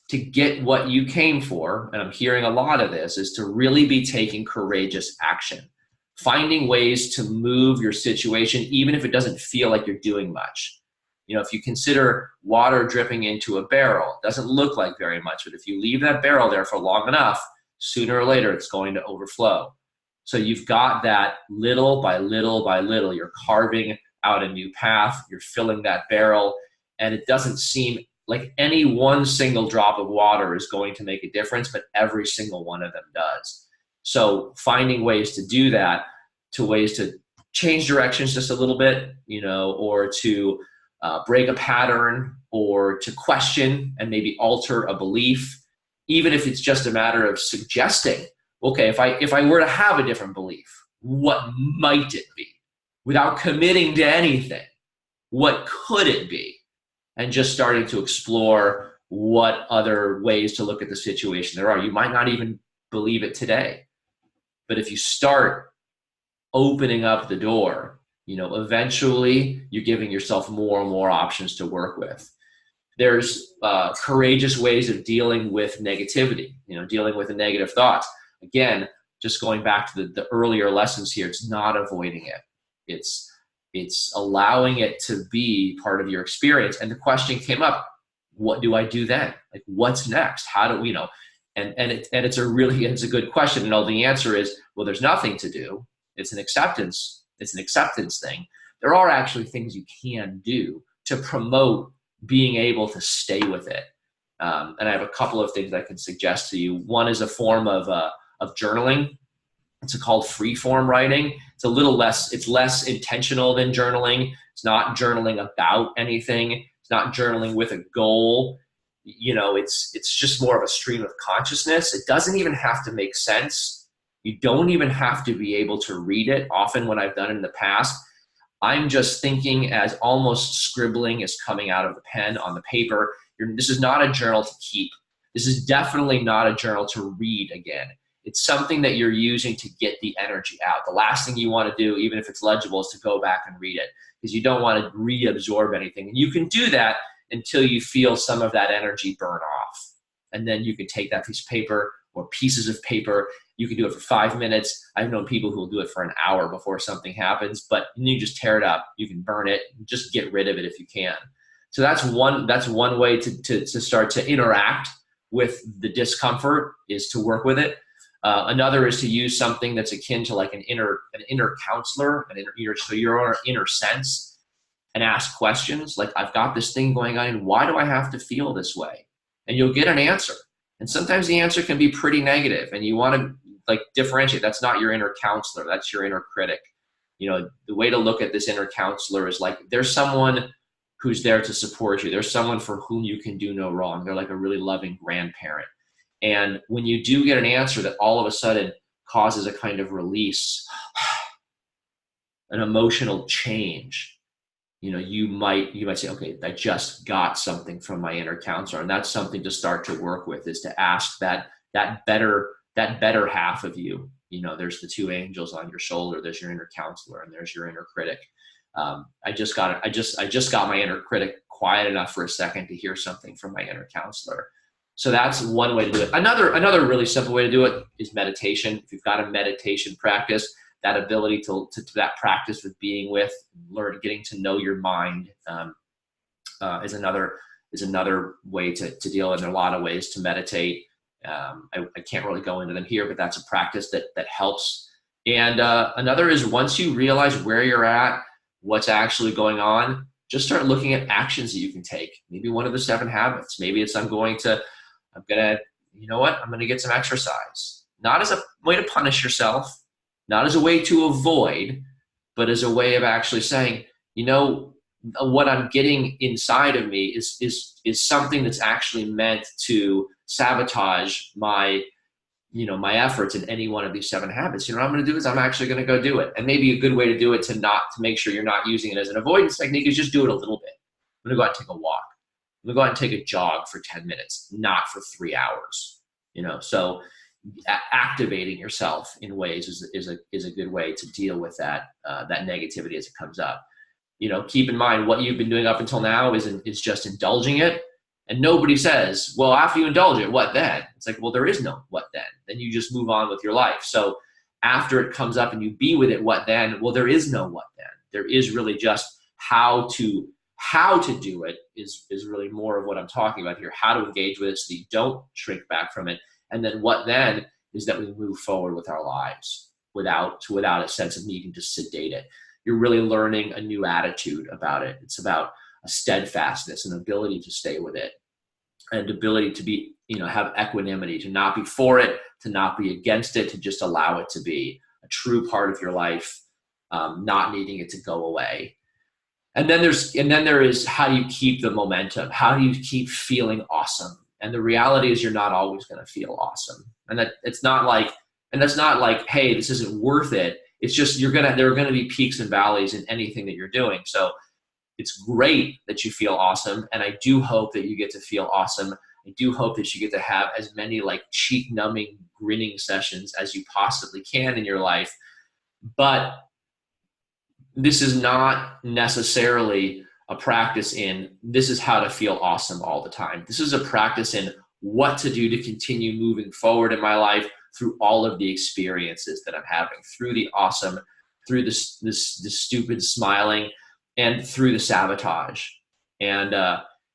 to get what you came for, and I'm hearing a lot of this, is to really be taking courageous action. Finding ways to move your situation, even if it doesn't feel like you're doing much. If you consider water dripping into a barrel, it doesn't look like very much, but if you leave that barrel there for long enough, sooner or later it's going to overflow. So you've got that little by little by little, you're carving out a new path, you're filling that barrel, and it doesn't seem like any one single drop of water is going to make a difference, but every single one of them does. So finding ways to do that, ways to change directions just a little bit, or to break a pattern, or to question and maybe alter a belief, even if it's just a matter of suggesting, okay, if I were to have a different belief, what might it be? Without committing to anything, what could it be? And just starting to explore what other ways to look at the situation there are. You might not even believe it today, but if you start opening up the door, eventually you're giving yourself more and more options to work with. There's courageous ways of dealing with negativity, dealing with the negative thoughts. Again, just going back to the earlier lessons here, it's not avoiding it. It's allowing it to be part of your experience. And the question came up, what do I do then? Like, what's next? How do we know? And it's a good question. And the answer is, well, there's nothing to do. It's an acceptance thing. There are actually things you can do to promote being able to stay with it. And I have a couple of things I can suggest to you. One is a form of journaling. It's called free form writing. It's less intentional than journaling. It's not journaling about anything. It's not journaling with a goal. It's just more of a stream of consciousness. It doesn't even have to make sense. You don't even have to be able to read it. Often when I've done it in the past, I'm just thinking as almost scribbling is coming out of the pen on the paper. This is not a journal to keep. This is definitely not a journal to read again. It's something that you're using to get the energy out. The last thing you want to do, even if it's legible, is to go back and read it, because you don't want to reabsorb anything. And you can do that until you feel some of that energy burn off. And then you can take that piece of paper or pieces of paper. You can do it for 5 minutes. I've known people who will do it for an hour before something happens, but you just tear it up. You can burn it, just get rid of it if you can. So that's one way to start to interact with the discomfort, is to work with it. Another is to use something that's akin to like an inner counselor, so your inner sense. and ask questions like, I've got this thing going on, and why do I have to feel this way? And you'll get an answer. And sometimes the answer can be pretty negative, and you want to like differentiate. That's not your inner counselor, that's your inner critic. You know, the way to look at this inner counselor is like, there's someone who's there to support you. There's someone for whom you can do no wrong. They're like a really loving grandparent. And when you do get an answer that all of a sudden causes a kind of release, an emotional change, you know, you might say, okay, I just got something from my inner counselor. And that's something to start to work with, is to ask that better half of you. You know, there's the two angels on your shoulder. There's your inner counselor, and there's your inner critic. I just got my inner critic quiet enough for a second to hear something from my inner counselor. So that's one way to do it. Another really simple way to do it is meditation. If you've got a meditation practice, that ability to that practice with being with, getting to know your mind is another way to deal. And there are a lot of ways to meditate. I can't really go into them here, but that's a practice that helps. And another is, once you realize where you're at, what's actually going on, just start looking at actions that you can take. Maybe one of the 7 habits. Maybe it's I'm gonna get some exercise. Not as a way to punish yourself, not as a way to avoid, but as a way of actually saying, you know, what I'm getting inside of me is something that's actually meant to sabotage my efforts in any one of these 7 habits. You know what I'm going to do is I'm actually going to go do it. And maybe a good way to do it to make sure you're not using it as an avoidance technique is just do it a little bit. I'm going to go out and take a walk. I'm going to go out and take a jog for 10 minutes, not for 3 hours. You know, so activating yourself in ways is a good way to deal with that negativity as it comes up. You know, keep in mind what you've been doing up until now is just indulging it. And nobody says, well, after you indulge it, what then? It's like, well, there is no what then. Then you just move on with your life. So after it comes up and you be with it, what then? Well, there is no what then. There is really just how to do it is really more of what I'm talking about here. How to engage with it so that you don't shrink back from it. And then what then is that we move forward with our lives without a sense of needing to sedate it. You're really learning a new attitude about it. It's about a steadfastness, an ability to stay with it, and ability to be, have equanimity, to not be for it, to not be against it, to just allow it to be a true part of your life, not needing it to go away. And then there is how do you keep the momentum? How do you keep feeling awesome? And the reality is you're not always going to feel awesome. And that's not like, hey, this isn't worth it. It's just there are going to be peaks and valleys in anything that you're doing. So it's great that you feel awesome. And I do hope that you get to feel awesome. I do hope that you get to have as many like cheek numbing grinning sessions as you possibly can in your life. But this is not necessarily a practice in this is how to feel awesome all the time. This is a practice in what to do to continue moving forward in my life through all of the experiences that I'm having, through the awesome, through this stupid smiling, and through the sabotage. And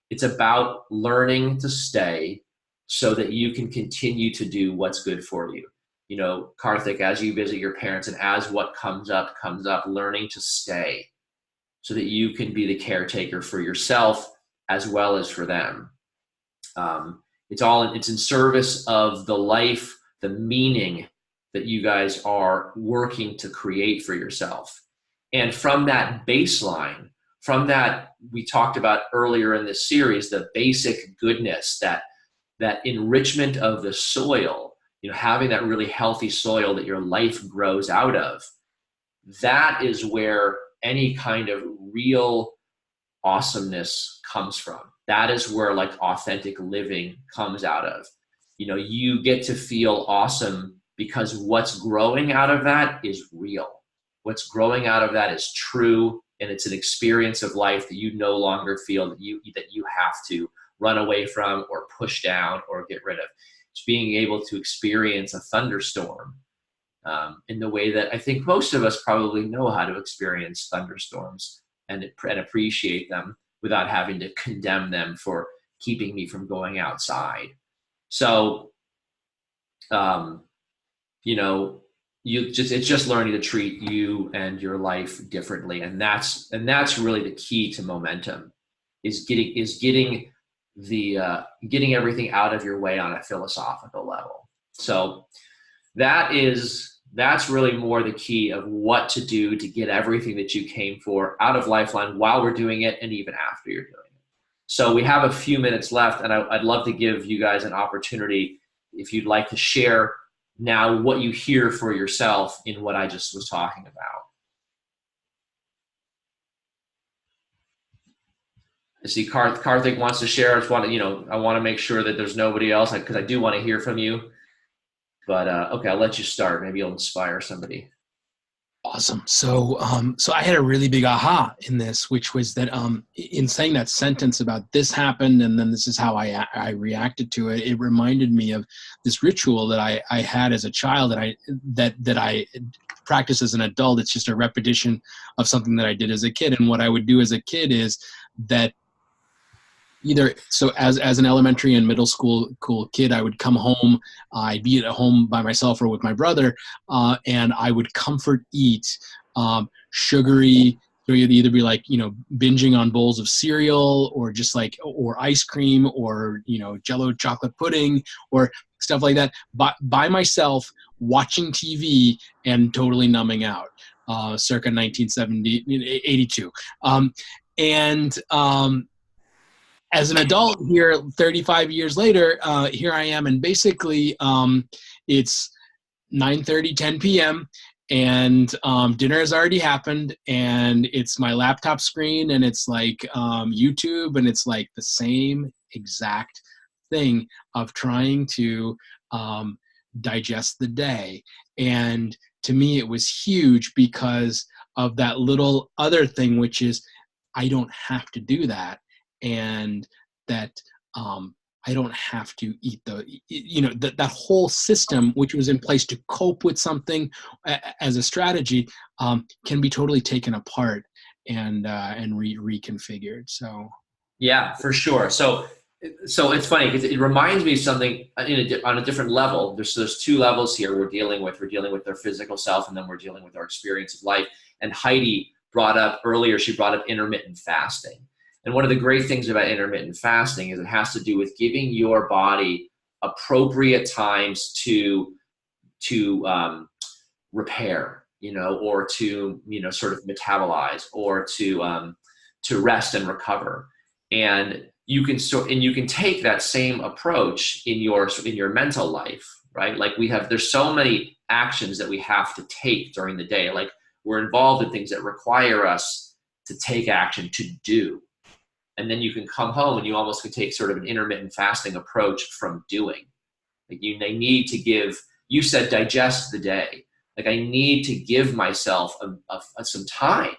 it's about learning to stay so that you can continue to do what's good for you. You know, Karthik, as you visit your parents and as what comes up, learning to stay so that you can be the caretaker for yourself as well as for them. It's in service of the life, the meaning that you guys are working to create for yourself. And from that baseline, from that we talked about earlier in this series, the basic goodness, that enrichment of the soil, having that really healthy soil that your life grows out of, that is where any kind of real awesomeness comes from. That is where like authentic living comes out of. You get to feel awesome because what's growing out of that is real. What's growing out of that is true, and it's an experience of life that you no longer feel that you have to run away from or push down or get rid of. It's being able to experience a thunderstorm in the way that I think most of us probably know how to experience thunderstorms and appreciate them without having to condemn them for keeping me from going outside. So, it's just learning to treat you and your life differently. And that's really the key to momentum, is getting getting everything out of your way on a philosophical level. So that's really more the key of what to do to get everything that you came for out of Lifeline while we're doing it, and even after you're doing it. So we have a few minutes left, and I'd love to give you guys an opportunity, if you'd like to share now what you hear for yourself in what I just was talking about. I see Karthik wants to share. I want to make sure that there's nobody else, because I do want to hear from you. But okay, I'll let you start. Maybe you'll inspire somebody. Awesome. So I had a really big aha in this, which was that in saying that sentence about this happened and then this is how I reacted to it, it reminded me of this ritual that I had as a child, that I practice as an adult. It's just a repetition of something that I did as a kid. And what I would do as a kid is that as an elementary and middle school kid, I would come home, I'd be at home by myself or with my brother, and I would comfort eat sugary, so you'd either be like, binging on bowls of cereal or just or ice cream or, Jell-O chocolate pudding or stuff like that by myself, watching TV and totally numbing out, circa 1982. As an adult here, 35 years later, here I am, and basically it's 9:30, 10 p.m., and dinner has already happened, and it's my laptop screen, and it's YouTube, and it's the same exact thing of trying to digest the day. And to me, it was huge because of that little other thing, which is I don't have to do that. And that I don't have to eat that whole system, which was in place to cope with something as a strategy, can be totally taken apart and reconfigured. So yeah, for sure. So it's funny because it reminds me of something on a different level. There's two levels here we're dealing with. We're dealing with our physical self, and then we're dealing with our experience of life. And Heidi brought up earlier, she brought up intermittent fasting. And one of the great things about intermittent fasting is it has to do with giving your body appropriate times to repair, or to, sort of metabolize, or to rest and recover. And you can take that same approach in your mental life, right? There's so many actions that we have to take during the day. We're involved in things that require us to take action, to do. And then you can come home and you almost can take sort of an intermittent fasting approach from doing. They need to give, you said digest the day. I need to give myself some time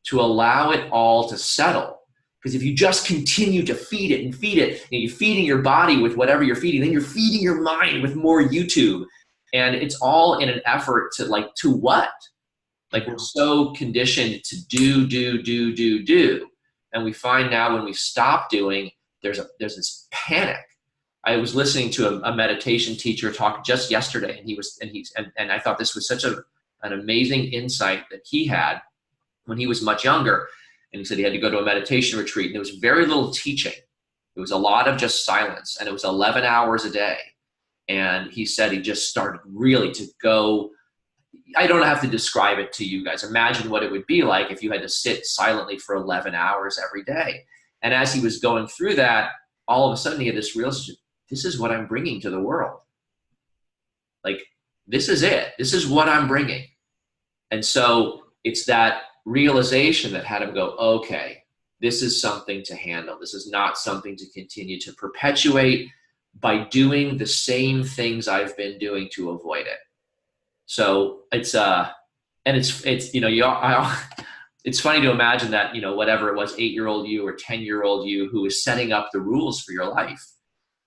to allow it all to settle. Because if you just continue to feed it and feed it, and you're feeding your body with whatever you're feeding, then you're feeding your mind with more YouTube. And it's all in an effort to what? We're so conditioned to do. And we find now when we stop doing, there's this panic. I was listening to a meditation teacher talk just yesterday, and I thought this was such an amazing insight that he had when he was much younger. And he said he had to go to a meditation retreat, and there was very little teaching. It was a lot of just silence, and it was 11 hours a day. And he said he just started really to go. I don't have to describe it to you guys. Imagine what it would be like if you had to sit silently for 11 hours every day. And as he was going through that, all of a sudden he had this realization, this is what I'm bringing to the world. This is it. This is what I'm bringing. And so it's that realization that had him go, okay, this is something to handle. This is not something to continue to perpetuate by doing the same things I've been doing to avoid it. So it's funny to imagine that, whatever it was, 8-year-old you or 10-year-old you who is setting up the rules for your life.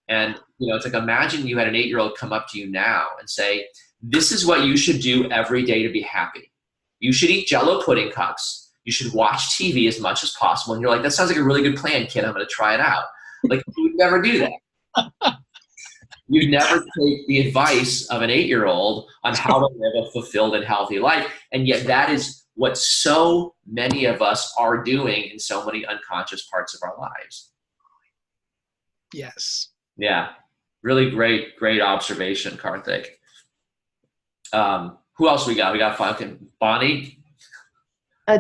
And, it's imagine you had an 8-year-old come up to you now and say, this is what you should do every day to be happy. You should eat Jell-O pudding cups. You should watch TV as much as possible. And you're like, that sounds like a really good plan, kid. I'm going to try it out. You would never do that. You never take the advice of an 8-year-old on how to live a fulfilled and healthy life. And yet that is what so many of us are doing in so many unconscious parts of our lives. Yes. Yeah. Really great observation, Karthik. Who else we got? We got Bonnie.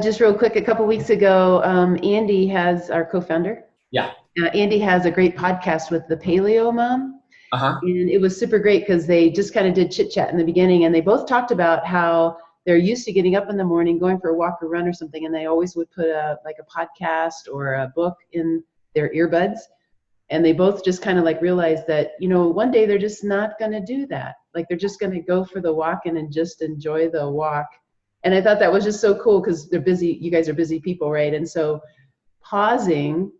Just real quick, a couple weeks ago, Andy has, our co-founder. Yeah. Andy has a great podcast with the Paleo Mom. Uh-huh. And it was super great because they just kind of did chit chat in the beginning, and they both talked about how they're used to getting up in the morning, going for a walk or run or something, and they always would put a podcast or a book in their earbuds. And they both just kind of like realized that, one day they're just not going to do that. Like they're just going to go for the walk and just enjoy the walk. And I thought that was just so cool because they're busy. You guys are busy people, right? And so pausing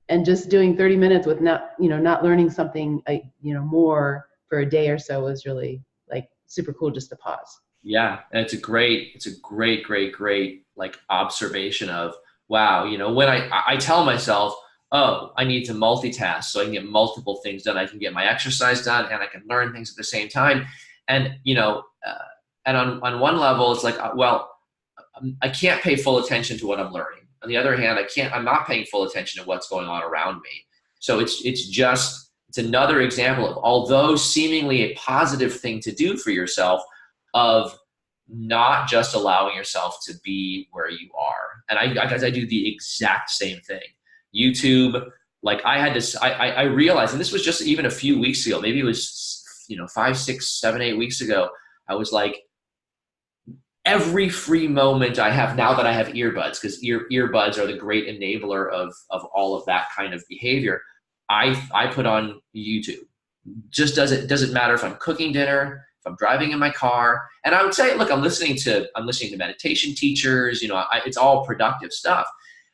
and just doing 30 minutes with not learning something, more for a day or so was really like super cool just to pause. Yeah. And it's a great like observation of, wow, when I tell myself, oh, I need to multitask so I can get multiple things done. I can get my exercise done and I can learn things at the same time. And, and on one level, it's like, well, I can't pay full attention to what I'm learning. On the other hand, I'm not paying full attention to what's going on around me. So it's another example of, although seemingly a positive thing to do for yourself, of not just allowing yourself to be where you are. And I do the exact same thing. YouTube, like I realized, and this was just even a few weeks ago, maybe it was, 5, 6, 7, 8 weeks ago, I was like, every free moment I have now that I have earbuds, because earbuds are the great enabler of all of that kind of behavior, I put on YouTube. Just doesn't matter if I'm cooking dinner, if I'm driving in my car. And I would say, look, I'm listening to meditation teachers, it's all productive stuff.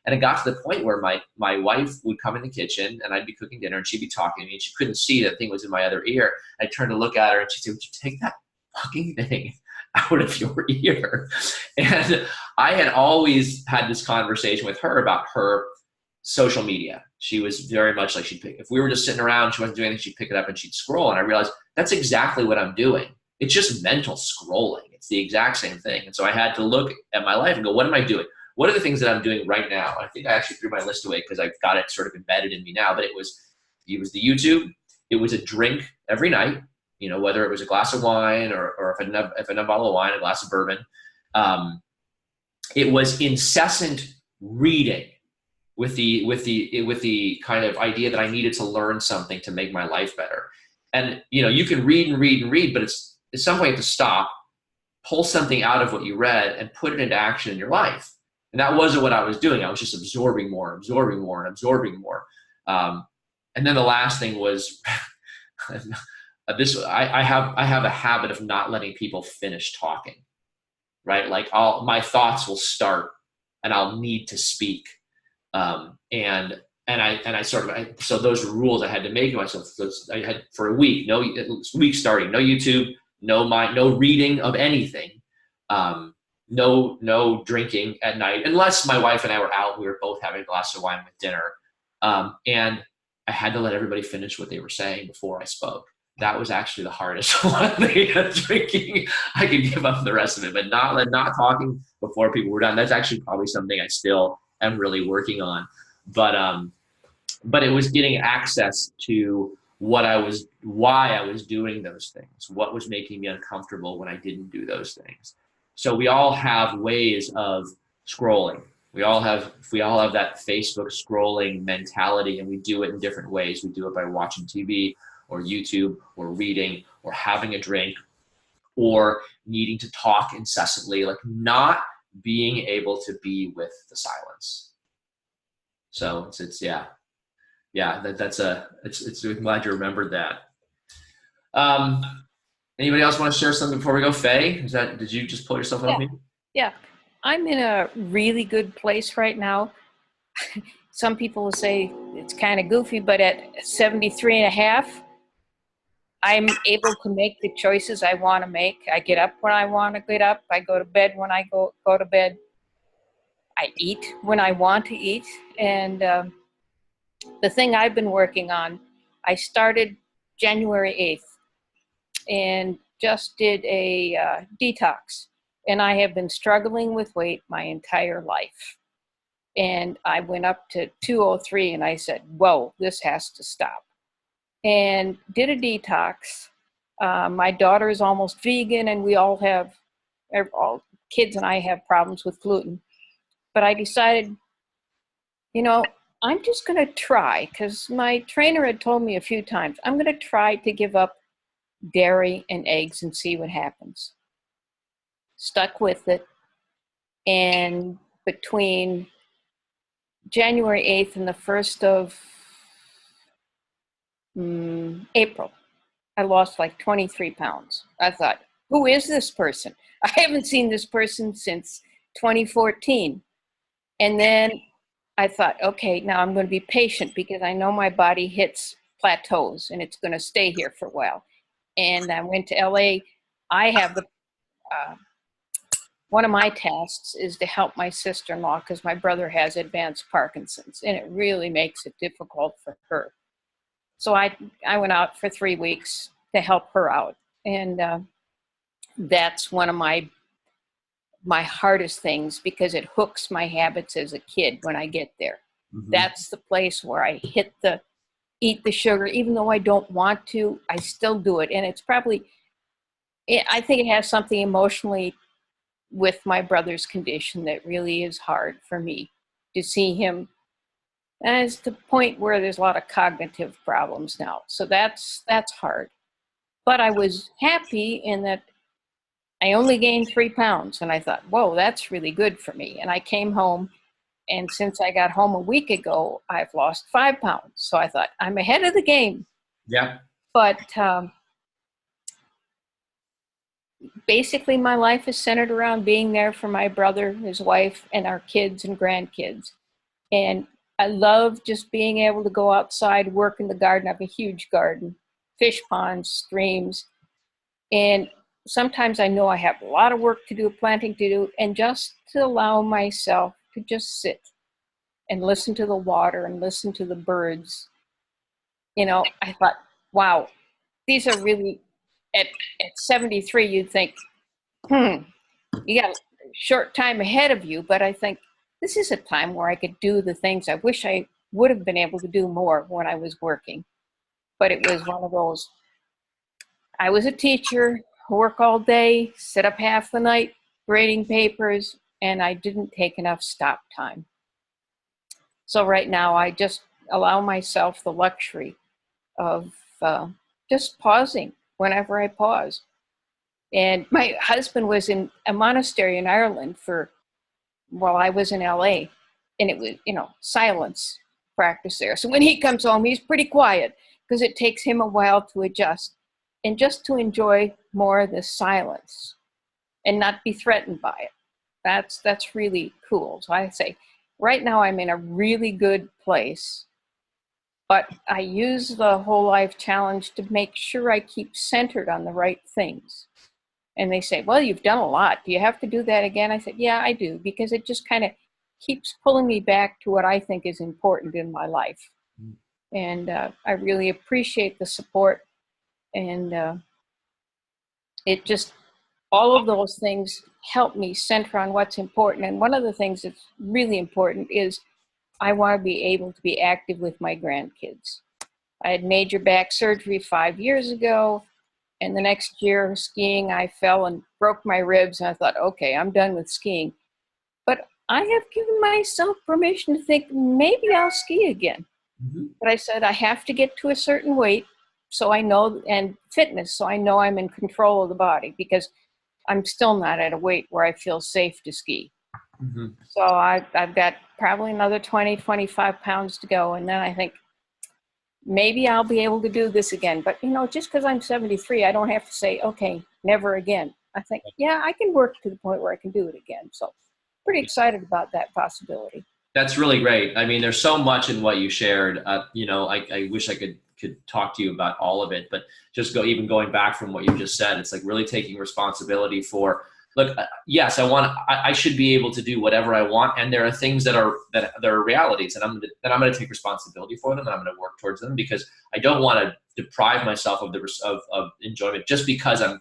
And it got to the point where my wife would come in the kitchen and I'd be cooking dinner and she'd be talking to me and she couldn't see that thing was in my other ear. I'd turn to look at her and she'd say, would you take that fucking thing out of your ear? And I had always had this conversation with her about her social media. She was very much like, if we were just sitting around, she wasn't doing anything, she'd pick it up and she'd scroll. And I realized that's exactly what I'm doing. It's just mental scrolling. It's the exact same thing. And so I had to look at my life and go, what am I doing? What are the things that I'm doing right now? I think I actually threw my list away because I've got it sort of embedded in me now, but it was the YouTube. It was a drink every night, whether it was a glass of wine or if a bottle of wine, a glass of bourbon. It was incessant reading with the kind of idea that I needed to learn something to make my life better. And, you can read and read and read, but it's at some point you have to stop, pull something out of what you read and put it into action in your life. And that wasn't what I was doing. I was just absorbing more. And then the last thing was I have a habit of not letting people finish talking, right? Like my thoughts will start and I'll need to speak. So those rules I had to make myself. I had for a week, starting, no YouTube, no reading of anything. No drinking at night, unless my wife and I were out, we were both having a glass of wine with dinner. And I had to let everybody finish what they were saying before I spoke. That was actually the hardest one. Drinking, I could give up the rest of it, but not talking before people were done. That's actually probably something I still am really working on. But it was getting access to why I was doing those things, what was making me uncomfortable when I didn't do those things. So we all have ways of scrolling. We all have that Facebook scrolling mentality, and we do it in different ways. We do it by watching TV or YouTube or reading or having a drink or needing to talk incessantly, like not being able to be with the silence. So it's I'm glad you remembered that. Anybody else want to share something before we go? Faye, did you just pull yourself off me? Yeah. I'm in a really good place right now. Some people will say it's kind of goofy, but at 73 and a half, I'm able to make the choices I want to make. I get up when I want to get up. I go to bed when I go to bed. I eat when I want to eat. And the thing I've been working on, I started January 8th and just did a detox. And I have been struggling with weight my entire life. And I went up to 203 and I said, whoa, this has to stop. And did a detox. My daughter is almost vegan and we all kids and I have problems with gluten. But I decided, I'm just going to try, because my trainer had told me a few times, I'm going to try to give up dairy and eggs and see what happens. Stuck with it. And between January 8th and the 1st of April, I lost like 23 pounds. I thought, who is this person? I haven't seen this person since 2014. And then I thought, okay, now I'm going to be patient because I know my body hits plateaus and it's going to stay here for a while. And I went to LA. I have one of my tasks is to help my sister-in-law because my brother has advanced Parkinson's and it really makes it difficult for her. So I went out for 3 weeks to help her out. And that's one of my hardest things because it hooks my habits as a kid when I get there. Mm-hmm. That's the place where I eat the sugar. Even though I don't want to, I still do it. And it's probably, I think it has something emotionally with my brother's condition that really is hard for me to see him. And it's the point where there's a lot of cognitive problems now. So that's hard. But I was happy in that I only gained 3 pounds. And I thought, whoa, that's really good for me. And I came home. And since I got home a week ago, I've lost 5 pounds. So I thought, I'm ahead of the game. Yeah. But basically, my life is centered around being there for my brother, his wife, and our kids and grandkids. And I love just being able to go outside, work in the garden. I have a huge garden, fish ponds, streams. And sometimes I know I have a lot of work to do, planting to do, and just to allow myself to just sit and listen to the water and listen to the birds. I thought, wow, these are really, at 73, you'd think, you got a short time ahead of you, but I think this is a time where I could do the things I wish I would have been able to do more when I was working. But it was one of those, I was a teacher, work all day, sit up half the night, grading papers, and I didn't take enough stop time. So right now I just allow myself the luxury of just pausing whenever I pause. And my husband was in a monastery in Ireland while I was in LA, and it was, silence practice there. So when he comes home, he's pretty quiet because it takes him a while to adjust and just to enjoy more of the silence and not be threatened by it. That's really cool. So I say, right now I'm in a really good place, but I use the whole life challenge to make sure I keep centered on the right things. And they say, well, you've done a lot. Do you have to do that again? I said, yeah, I do, because it just kind of keeps pulling me back to what I think is important in my life. And I really appreciate the support. And it just, all of those things help me center on what's important. And one of the things that's really important is I want to be able to be active with my grandkids. I had major back surgery 5 years ago. And the next year skiing, I fell and broke my ribs. And I thought, okay, I'm done with skiing. But I have given myself permission to think maybe I'll ski again. Mm-hmm. But I said I have to get to a certain weight so I know, and fitness, so I know I'm in control of the body, because I'm still not at a weight where I feel safe to ski. Mm-hmm. So I've got probably another 20, 25 pounds to go. And then I think, maybe I'll be able to do this again. But, just because I'm 73, I don't have to say, okay, never again. I think, yeah, I can work to the point where I can do it again. So pretty excited about that possibility. That's really great. I mean, there's so much in what you shared. I wish I could talk to you about all of it, but just going back from what you just said, it's like really taking responsibility for look, yes, I should be able to do whatever I want. And there are things that are realities, and I'm going to take responsibility for them, and I'm going to work towards them, because I don't want to deprive myself of enjoyment just because I'm,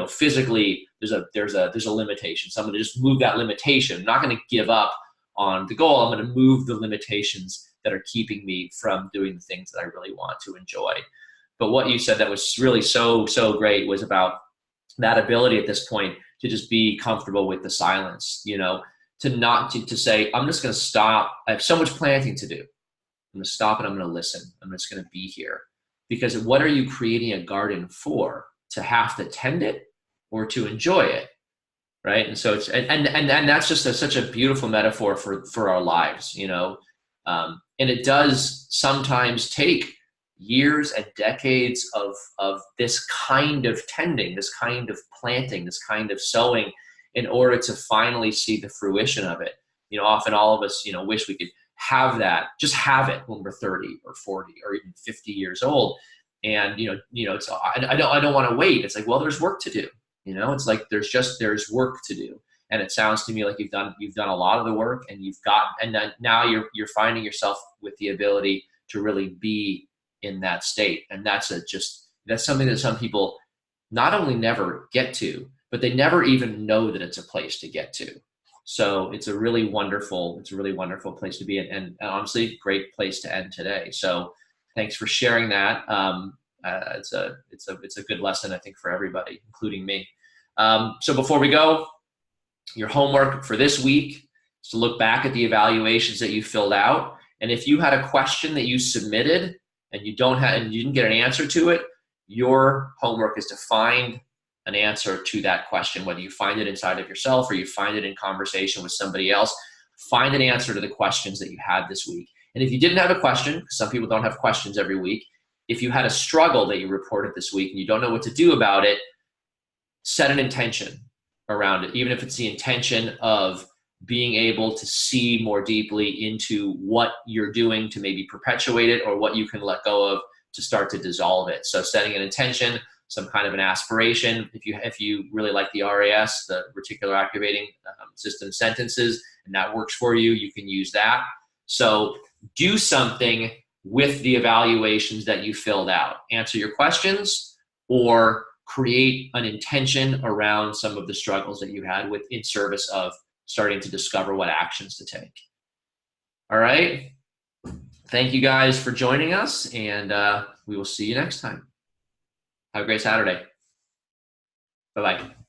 physically there's a limitation. So I'm going to just move that limitation. I'm not going to give up on the goal. I'm going to move the limitations that are keeping me from doing the things that I really want to enjoy. But what you said that was really so great was about that ability at this point to just be comfortable with the silence, to say, I'm just going to stop. I have so much planting to do. I'm going to stop and I'm going to listen. I'm just going to be here. Because what are you creating a garden for? To have to tend it or to enjoy it? Right. And so and that's just such a beautiful metaphor for our lives, and it does sometimes take years and decades of this kind of tending, this kind of planting, this kind of sowing, in order to finally see the fruition of it. Often all of us, wish we could have that, just have it when we're 30 or 40 or even 50 years old. And, it's, I don't want to wait. It's like, well, there's work to do. It's like, there's work to do. And it sounds to me like you've done a lot of the work, and then now you're finding yourself with the ability to really be in that state. And that's something that some people not only never get to, but they never even know that it's a place to get to. So it's a really wonderful place to be in, and honestly, great place to end today. So thanks for sharing that. It's a good lesson, I think, for everybody, including me. So before we go, your homework for this week is to look back at the evaluations that you filled out. And if you had a question that you submitted and you didn't get an answer to it, your homework is to find an answer to that question, whether you find it inside of yourself or you find it in conversation with somebody else. Find an answer to the questions that you had this week. And if you didn't have a question, because some people don't have questions every week, if you had a struggle that you reported this week and you don't know what to do about it, set an intention around it, even if it's the intention of being able to see more deeply into what you're doing to maybe perpetuate it, or what you can let go of to start to dissolve it. So setting an intention, some kind of an aspiration. If you really like the RAS, the reticular activating system sentences, and that works for you, you can use that. So do something with the evaluations that you filled out. Answer your questions, or create an intention around some of the struggles that you had in service of starting to discover what actions to take. All right. Thank you guys for joining us, and we will see you next time. Have a great Saturday. Bye-bye.